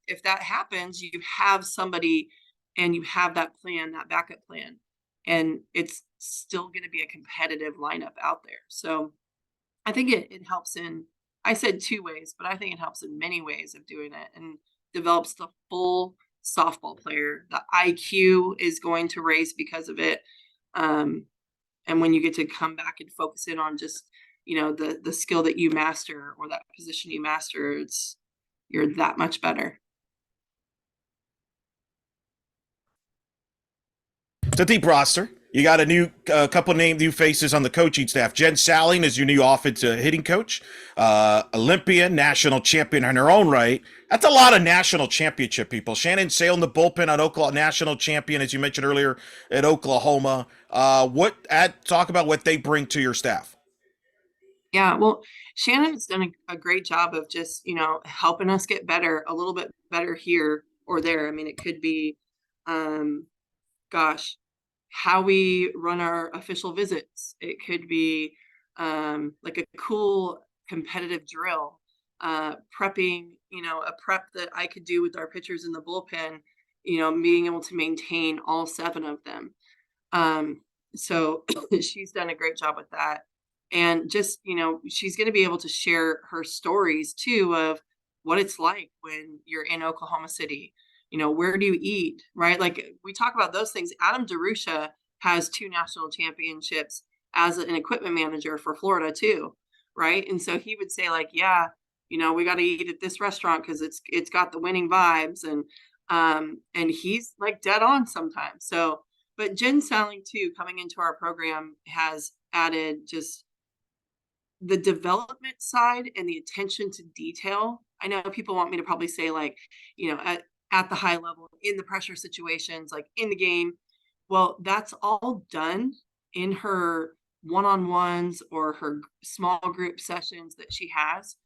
if that happens, you have somebody and you have that plan, that backup plan, and it's still going to be a competitive lineup out there. So I think it helps in, I said two ways, but I think it helps in many ways of doing it and develops the full softball player. The IQ is going to raise because of it. And when you get to come back and focus in on just, the skill that you master or that position you master, you're that much better. It's a deep roster. You got a new couple named new faces on the coaching staff. Jen Salling is your new offensive hitting coach. Olympian, national champion in her own right. That's a lot of national championship people. Shannon Sale in the bullpen on Oklahoma, national champion, as you mentioned earlier, at Oklahoma. Talk about what they bring to your staff. Yeah, well, Shannon's done a great job of just, helping us get better, a little bit better here or there. I mean, it could be, gosh, how we run our official visits. It could be like a cool competitive drill, prepping, a prep that I could do with our pitchers in the bullpen, being able to maintain all 7 of them. So she's done a great job with that. And just, she's going to be able to share her stories too of what it's like when you're in Oklahoma City. Where do you eat, right? Like we talk about those things. Adam DeRusha has 2 national championships as an equipment manager for Florida too, right? And so he would say like, yeah, we got to eat at this restaurant because it's got the winning vibes, and he's like dead on sometimes. So, but Jen Salling too, coming into our program, has added just the development side and the attention to detail. I know people want me to probably say like, at the high level, in the pressure situations, like in the game. Well, that's all done in her one-on-ones or her small group sessions that she has.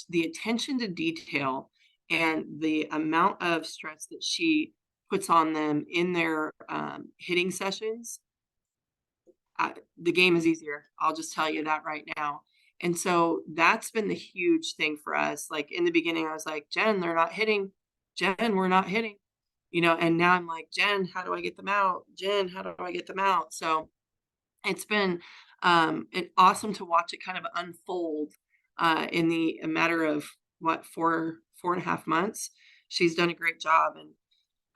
The attention to detail and the amount of stress that she puts on them in their hitting sessions, the game is easier. I'll just tell you that right now. And so that's been the huge thing for us. Like in the beginning, I was like, Jen, they're not hitting. Jen, we're not hitting. And now I'm like, Jen, how do I get them out? Jen, how do I get them out? So it's been awesome to watch it kind of unfold in a matter of what, 4.5 months. She's done a great job. And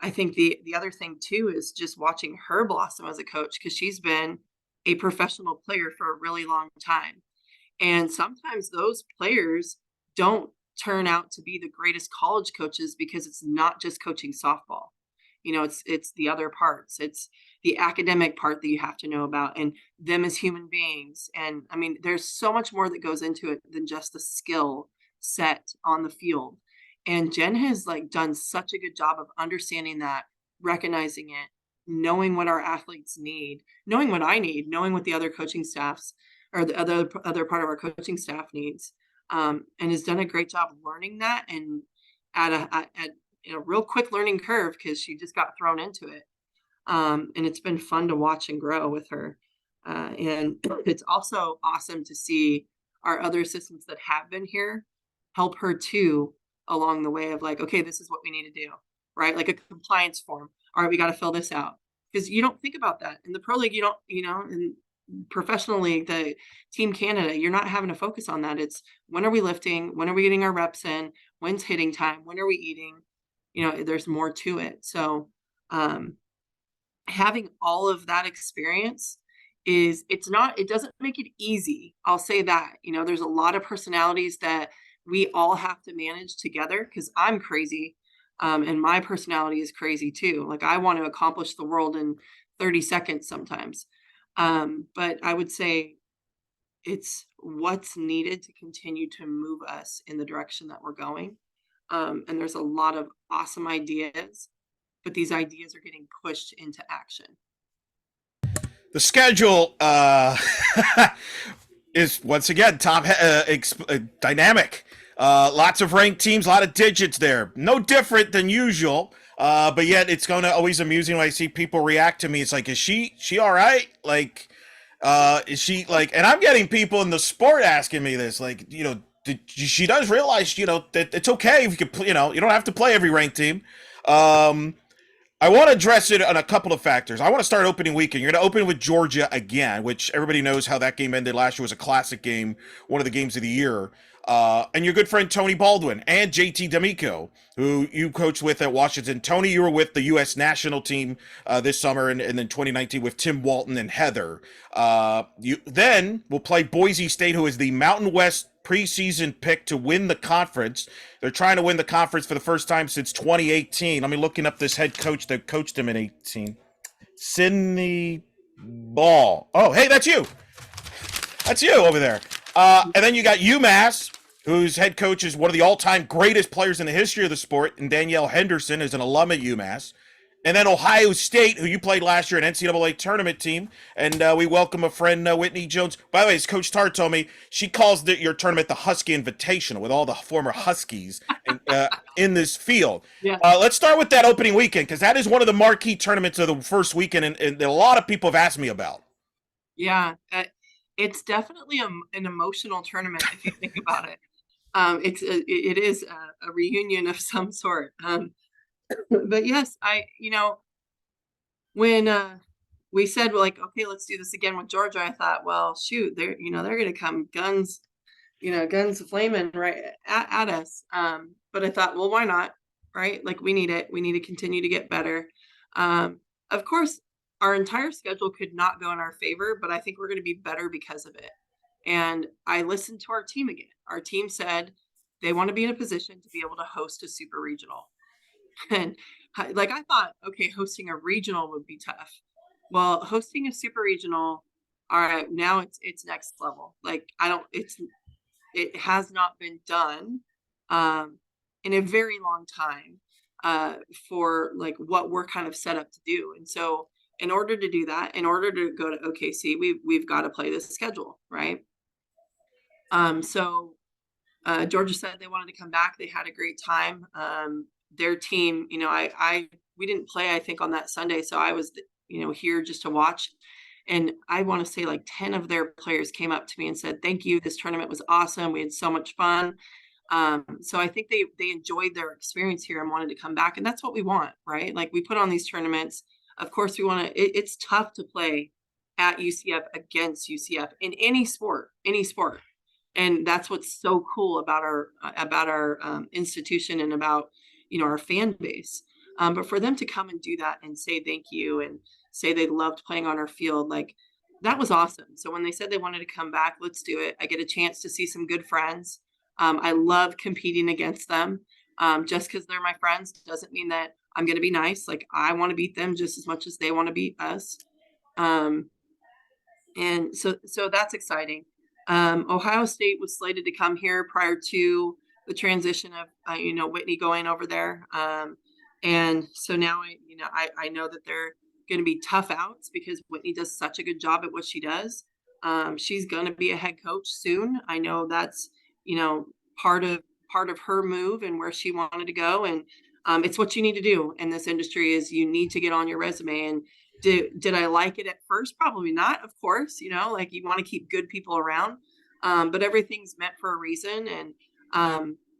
I think the other thing too is just watching her blossom as a coach, because she's been a professional player for a really long time. And sometimes those players don't turn out to be the greatest college coaches because it's not just coaching softball. It's the other parts. It's the academic part that you have to know about, and them as human beings. And I mean, there's so much more that goes into it than just the skill set on the field. And Jen has like done such a good job of understanding that, recognizing it, knowing what our athletes need, knowing what I need, knowing what the other coaching staffs or the other part of our coaching staff needs, and has done a great job learning that, and at a real quick learning curve because she just got thrown into it. And it's been fun to watch and grow with her. And it's also awesome to see our other assistants that have been here help her too along the way of like, okay, this is what we need to do, right? Like a compliance form. All right, we got to fill this out. Because you don't think about that in the pro league. You don't, in professional league, the Team Canada, you're not having to focus on that. It's when are we lifting? When are we getting our reps in? When's hitting time? When are we eating? There's more to it. So having all of that experience it doesn't make it easy. I'll say that. There's a lot of personalities that we all have to manage together because I'm crazy. And my personality is crazy too. Like I want to accomplish the world in 30 seconds sometimes. But I would say it's what's needed to continue to move us in the direction that we're going. And there's a lot of awesome ideas, but these ideas are getting pushed into action. The schedule is once again dynamic. Lots of ranked teams, a lot of digits there. No different than usual. But yet it's going to always amusing when I see people react to me. It's like, is she all right? Like, is she like? And I'm getting people in the sport asking me this. Like, she does realize, that it's okay if you can, you don't have to play every ranked team. I want to address it on a couple of factors. I want to start opening weekend. You're going to open with Georgia again, which everybody knows how that game ended last year. Was a classic game, one of the games of the year. And your good friend Tony Baldwin and JT D'Amico, who you coached with at Washington. Tony, you were with the U.S. national team this summer, and then 2019 with Tim Walton and Heather. You then will play Boise State, who is the Mountain West preseason pick to win the conference. They're trying to win the conference for the first time since 2018. Let me looking up this head coach that coached him in 18. Sidney Ball. Oh, hey, that's you. That's you over there. And then you got UMass, whose head coach is one of the all-time greatest players in the history of the sport, and Danielle Henderson is an alum at UMass. And then Ohio State, who you played last year, an NCAA tournament team. And we welcome a friend, Whitney Jones. By the way, as Coach Tarr told me, she calls your tournament the Husky Invitational with all the former Huskies in this field. Yeah. Let's start with that opening weekend, because that is one of the marquee tournaments of the first weekend, and a lot of people have asked me about. Yeah. It's definitely an emotional tournament if you think about it. It is a reunion of some sort. But yes, when we said like, okay, let's do this again with Georgia, I thought, well, shoot, they're going to come guns flaming right at us. But I thought, well, why not? Right? Like we need it. We need to continue to get better. Of course, our entire schedule could not go in our favor, but I think we're going to be better because of it. And I listened to our team again. Our team said they want to be in a position to be able to host a super regional. And like I thought, okay, hosting a regional would be tough. Well, hosting a super regional, all right, now it's next level. Like it has not been done in a very long time for like what we're kind of set up to do. And so in order to do that, in order to go to OKC, we've got to play this schedule, right? So Georgia said they wanted to come back. They had a great time. Their team, we didn't play, I think, on that Sunday. So I was, here just to watch. And I want to say like 10 of their players came up to me and said, thank you. This tournament was awesome. We had so much fun. So I think they enjoyed their experience here and wanted to come back. And that's what we want, right? Like we put on these tournaments. Of course, we want to, it's tough to play at UCF against UCF in any sport. And that's what's so cool about our institution and about, our fan base. But for them to come and do that and say thank you and say they loved playing on our field, like that was awesome. So when they said they wanted to come back, let's do it. I get a chance to see some good friends. I love competing against them. Just because they're my friends doesn't mean that I'm going to be nice. Like I want to beat them just as much as they want to beat us. And so that's exciting. Ohio State was slated to come here prior to the transition of, Whitney going over there. And so now I know that they're going to be tough outs because Whitney does such a good job at what she does. She's going to be a head coach soon. I know that's, part of her move and where she wanted to go. And it's what you need to do in this industry is you need to get on your resume. And did I like it at first? Probably not, of course, like you want to keep good people around. But everything's meant for a reason. And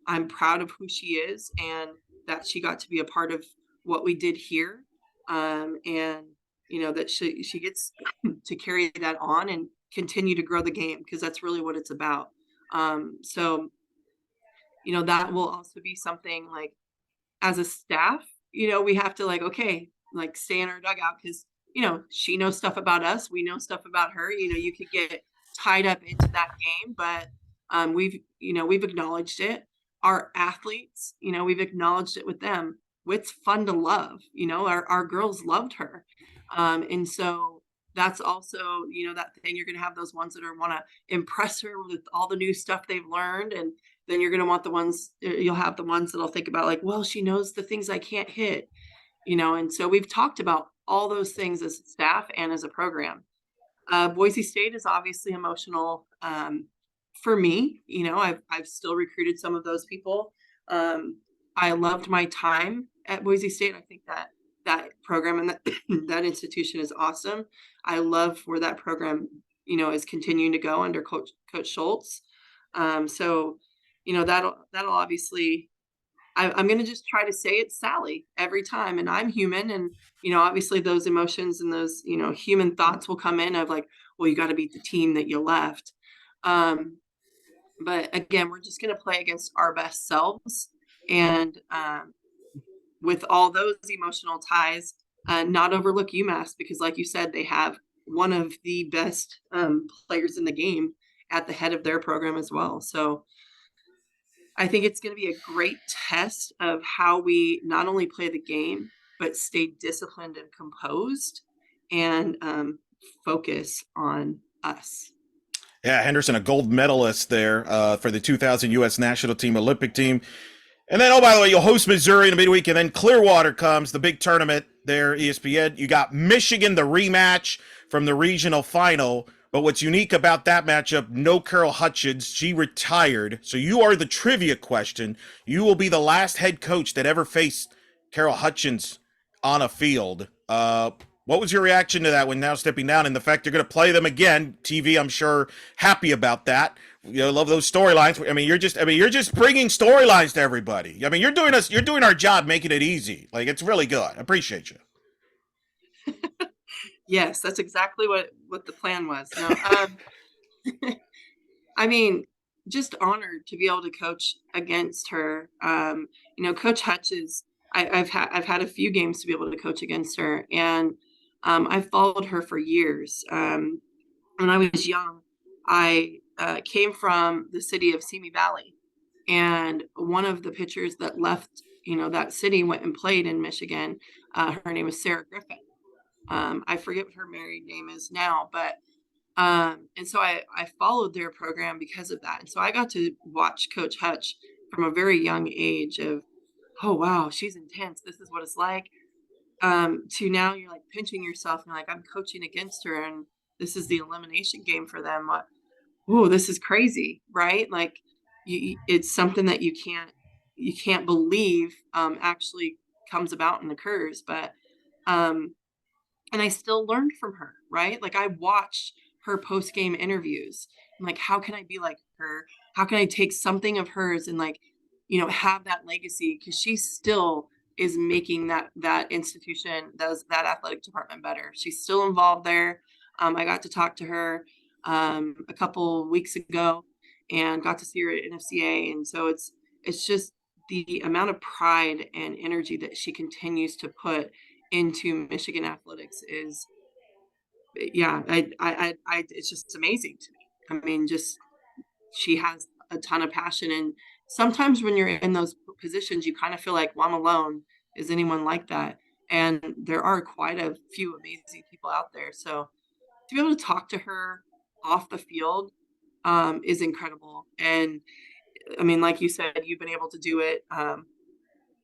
I'm proud of who she is and that she got to be a part of what we did here. And, that she gets to carry that on and continue to grow the game because that's really what it's about. So, that will also be something like as a staff, we have to like, okay, like stay in our dugout because, she knows stuff about us. We know stuff about her. You could get tied up into that game, but we've acknowledged it. Our athletes, we've acknowledged it with them. Wit's fun to love. Our girls loved her. And so that's also, that thing, you're going to have those ones that are want to impress her with all the new stuff they've learned. And then you're going to want you'll have the ones that'll think about like, well, she knows the things I can't hit, and so we've talked about all those things as staff and as a program. Boise State is obviously emotional for me. I've still recruited some of those people. I loved my time at Boise State. I think that program and that that institution is awesome. I love where that program, is continuing to go under Coach Schultz. So, that'll obviously. I'm going to just try to say it's Sally every time, and I'm human, and obviously those emotions and those human thoughts will come in of like, well, you got to beat the team that you left. But again, we're just going to play against our best selves, and with all those emotional ties, not overlook UMass, because like you said, they have one of the best players in the game at the head of their program as well. So I think it's going to be a great test of how we not only play the game, but stay disciplined and composed and focus on us. Yeah, Henderson, a gold medalist there for the 2000 U.S. national team, Olympic team. And then, oh, by the way, you'll host Missouri in the midweek, and then Clearwater comes, the big tournament there, ESPN. You got Michigan, the rematch from the regional final. But what's unique about that matchup, no Carol Hutchins. She retired. So you are the trivia question. You will be the last head coach that ever faced Carol Hutchins on a field. What was your reaction to that when now stepping down, and the fact you're going to play them again? TV, I'm sure, happy about that. Love those storylines. I mean, you're just bringing storylines to everybody. I mean, you're doing our job, making it easy. Like, it's really good. I appreciate you. Yes, that's exactly what the plan was. No, I mean, just honored to be able to coach against her. Coach Hutchins, I've had a few games to be able to coach against her, and I've followed her for years. When I was young, I came from the city of Simi Valley, and one of the pitchers that left, that city went and played in Michigan. Her name is Sarah Griffin. I forget what her married name is now, but and so I followed their program because of that. And so I got to watch Coach Hutch from a very young age of, oh wow, she's intense. This is what it's like. To now you're like pinching yourself and like, I'm coaching against her, and this is the elimination game for them. Oh, this is crazy, right? Like it's something that you can't believe actually comes about and occurs. But and I still learned from her, right? Like I watched her post-game interviews. I'm like, how can I be like her? How can I take something of hers and like, have that legacy? Because she still is making that institution, that athletic department better. She's still involved there. I got to talk to her a couple weeks ago and got to see her at NFCA. And so it's just the amount of pride and energy that she continues to put into Michigan athletics is, yeah, it's just amazing to me. I mean, just she has a ton of passion, and sometimes when you're in those positions, you kind of feel like, well, I'm alone. Is anyone like that? And there are quite a few amazing people out there. So to be able to talk to her off the field is incredible. And I mean, like you said, you've been able to do it.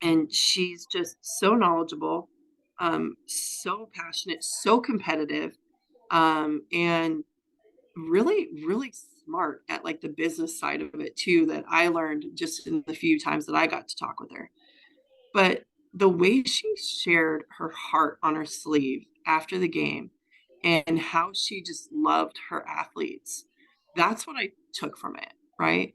And she's just so knowledgeable, so passionate, so competitive, and really, really smart at like the business side of it too, that I learned just in the few times that I got to talk with her. But the way she shared her heart on her sleeve after the game and how she just loved her athletes, that's what I took from it, right?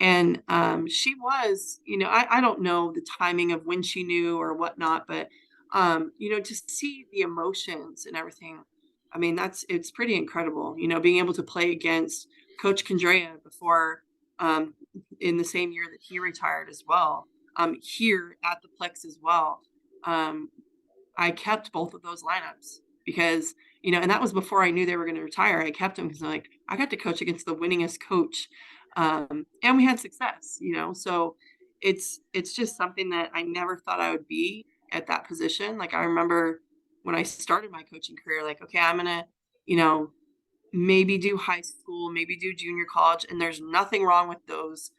And she was, I don't know the timing of when she knew or whatnot, but to see the emotions and everything, I mean, it's pretty incredible, being able to play against Coach Condrea before in the same year that he retired as well, here at the Plex as well. I kept both of those lineups because, and that was before I knew they were going to retire. I kept them because I'm like, I got to coach against the winningest coach. And we had success, so it's just something that I never thought I would be at that position. Like, I remember when I started my coaching career, like, okay, I'm gonna, you know, maybe do high school, maybe do junior college, and there's nothing wrong with those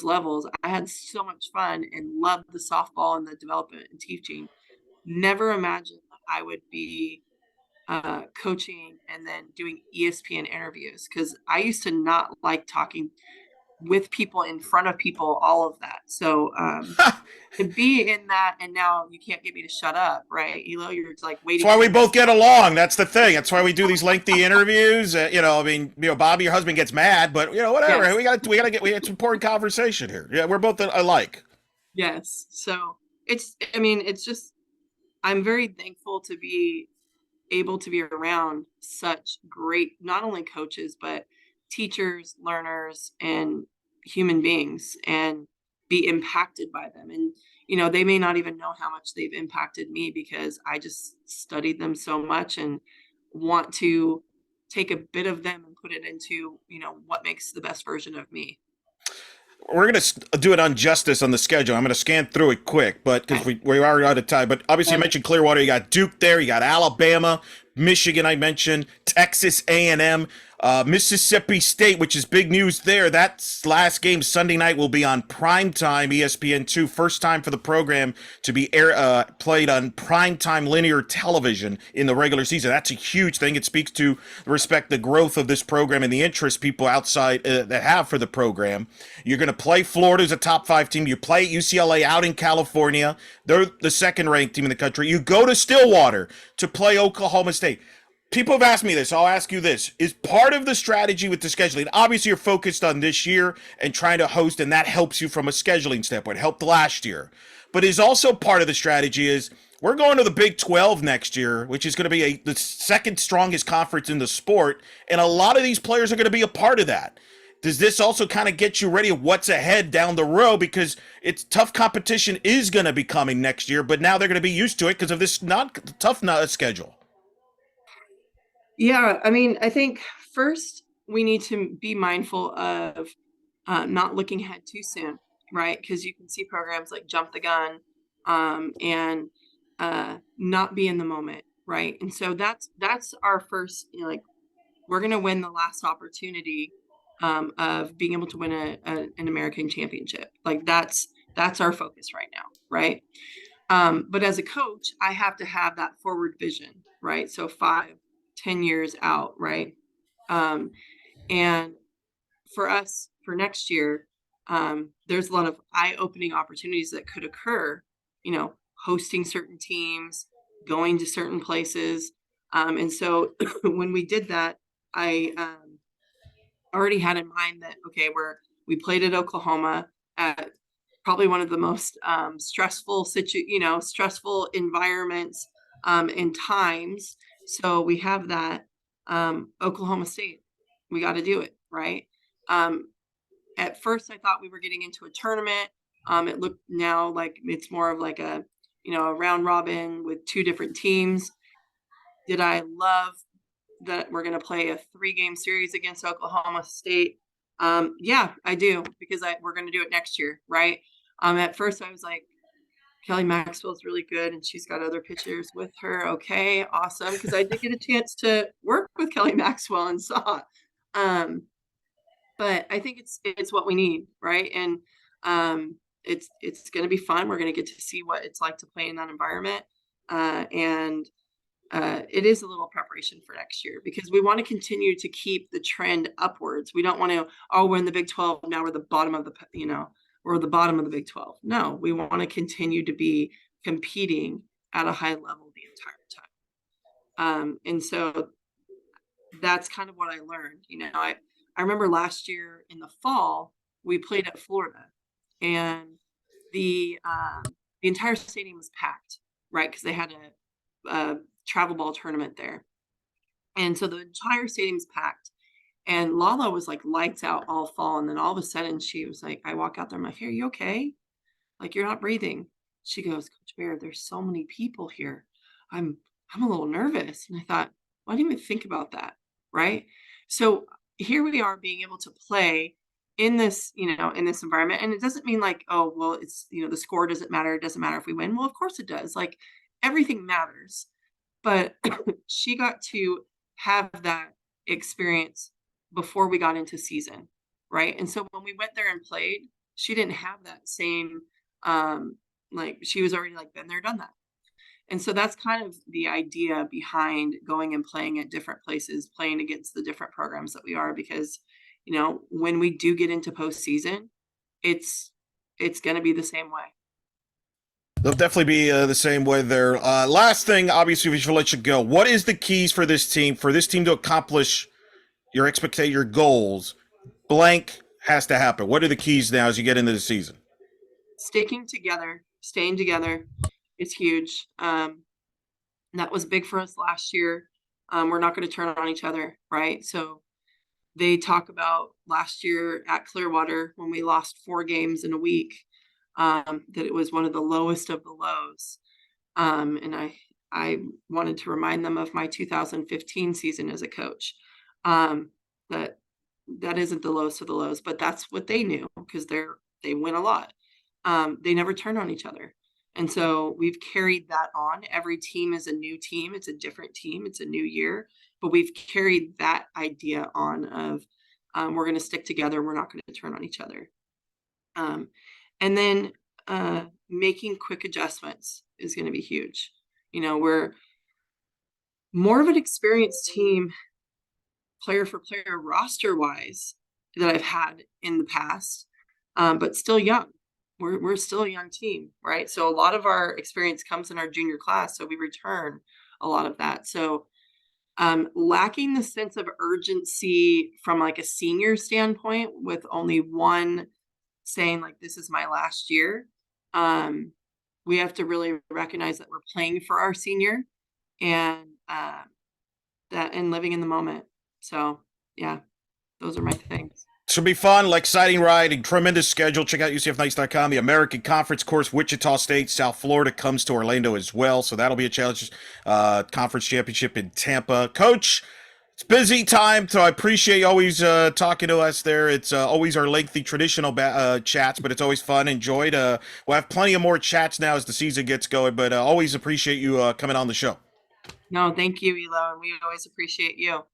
levels. I had so much fun and loved the softball and the development and teaching. Never imagined that I would be coaching and then doing ESPN interviews, because I used to not like talking with people, in front of people, all of that. So to be in that, and now you can't get me to shut up, right? You're like That's waiting why for we me to both say, get along. That's the thing. That's why we do these lengthy interviews. I mean, Bobby, your husband gets mad, but whatever. yes, We had some important conversation here. Yeah, we're both alike. yes. So I mean, it's just, I'm very thankful to be able to be around such great, not only coaches, but teachers, learners, and human beings, and be impacted by them. And, they may not even know how much they've impacted me, because I just studied them so much and want to take a bit of them and put it into, what makes the best version of me. We're going to do it on justice on the schedule. I'm going to scan through it quick, but because Okay. we are out of time. But obviously, you Love it. mentioned Clearwater. You got Duke there. You got Alabama, Michigan. I mentioned Texas A&M, Mississippi State, which is big news there. That last game Sunday night will be on primetime ESPN2. First time for the program to be played on primetime linear television in the regular season. That's a huge thing. It speaks to the growth of this program and the interest people outside that have for the program. You're going to play Florida as a top 5 team. You play UCLA out in California. They're the second ranked team in the country. You go to Stillwater to play Oklahoma State. People have asked me this. I'll ask you this. Is part of the strategy with the scheduling, obviously you're focused on this year and trying to host, and that helps you from a scheduling standpoint. It helped last year. But is also part of the strategy is we're going to the Big 12 next year, which is going to be the second strongest conference in the sport, and a lot of these players are going to be a part of that. Does this also kind of get you ready of what's ahead down the road? Because it's tough competition is going to be coming next year, but now they're going to be used to it because of this tough schedule. Yeah, I mean, I think first we need to be mindful of not looking ahead too soon, right? Because you can see programs like jump the gun, and not be in the moment, right? And so that's our first, like, we're going to win the last opportunity of being able to win an American championship. Like, that's our focus right now, right? But as a coach, I have to have that forward vision, right? So 5, 10 years out, right? And for us, for next year, there's a lot of eye-opening opportunities that could occur, hosting certain teams, going to certain places. And so when we did that, I already had in mind that, okay, we played at Oklahoma at probably one of the most stressful environments and times. So we have that. Oklahoma State, we got to do it, right? At first, I thought we were getting into a tournament. It looked now like it's more of like a round robin with 2 different teams. Did I love that we're going to play a 3-game series against Oklahoma State? Yeah, I do, because we're going to do it next year, right? At first I was like, Kelly Maxwell's really good and she's got other pitchers with her. Okay, awesome. Because I did get a chance to work with Kelly Maxwell and saw. But I think it's what we need, right? And it's going to be fun. We're going to get to see what it's like to play in that environment, and it is a little preparation for next year, because we want to continue to keep the trend upwards. We don't want to, we're in the Big 12 now, we're the bottom of we're the bottom of the Big 12. No, we want to continue to be competing at a high level the entire time. And so that's kind of what I learned. I remember last year in the fall, we played at Florida, and the entire stadium was packed, right? Because they had a travel ball tournament there. And so the entire stadium's packed. And Lala was like lights out all fall. And then all of a sudden she was like, I walk out there, I'm like, hey, are you okay? Like, you're not breathing. She goes, Coach Bear, there's so many people here. I'm a little nervous. And I thought, well, I didn't even think about that. Right. So here we are being able to play in this, in this environment. And it doesn't mean like, oh, well, it's, the score doesn't matter. It doesn't matter if we win. Well, of course it does. Like everything matters. But she got to have that experience before we got into season. Right. And so when we went there and played, she didn't have that same, like she was already like been there, done that. And so that's kind of the idea behind going and playing at different places, playing against the different programs that we are, because, when we do get into postseason, it's going to be the same way. They'll definitely be the same way there. Last thing, obviously, we should let you go. What is the keys for this team to accomplish your expectation, your goals? Blank has to happen. What are the keys now as you get into the season? Sticking together, staying together is huge. That was big for us last year. We're not going to turn on each other, right? So they talk about last year at Clearwater when we lost 4 games in a week, that it was one of the lowest of the lows. And I wanted to remind them of my 2015 season as a coach. That isn't the lowest of the lows, but that's what they knew because they win a lot. They never turn on each other. And so we've carried that on. Every team is a new team. It's a different team. It's a new year, but we've carried that idea on of we're going to stick together. We're not going to turn on each other. And then making quick adjustments is going to be huge. We're more of an experienced team, player for player, roster wise, that I've had in the past, but still young. We're still a young team, right? So a lot of our experience comes in our junior class, so we return a lot of that. So lacking the sense of urgency from like a senior standpoint, with only one saying like, this is my last year. We have to really recognize that we're playing for our senior and that and living in the moment. So yeah, those are my things. Should be fun, exciting ride, and tremendous schedule. Check out UCFKnights.com. The American Conference course, Wichita State, South Florida comes to Orlando as well, so that'll be a challenge. Conference championship in Tampa. Coach, it's busy time, so I appreciate you always talking to us there. It's always our lengthy traditional chats, but it's always fun, enjoyed. We'll have plenty of more chats now as the season gets going, but always appreciate you coming on the show. No, thank you, Elo, and we always appreciate you.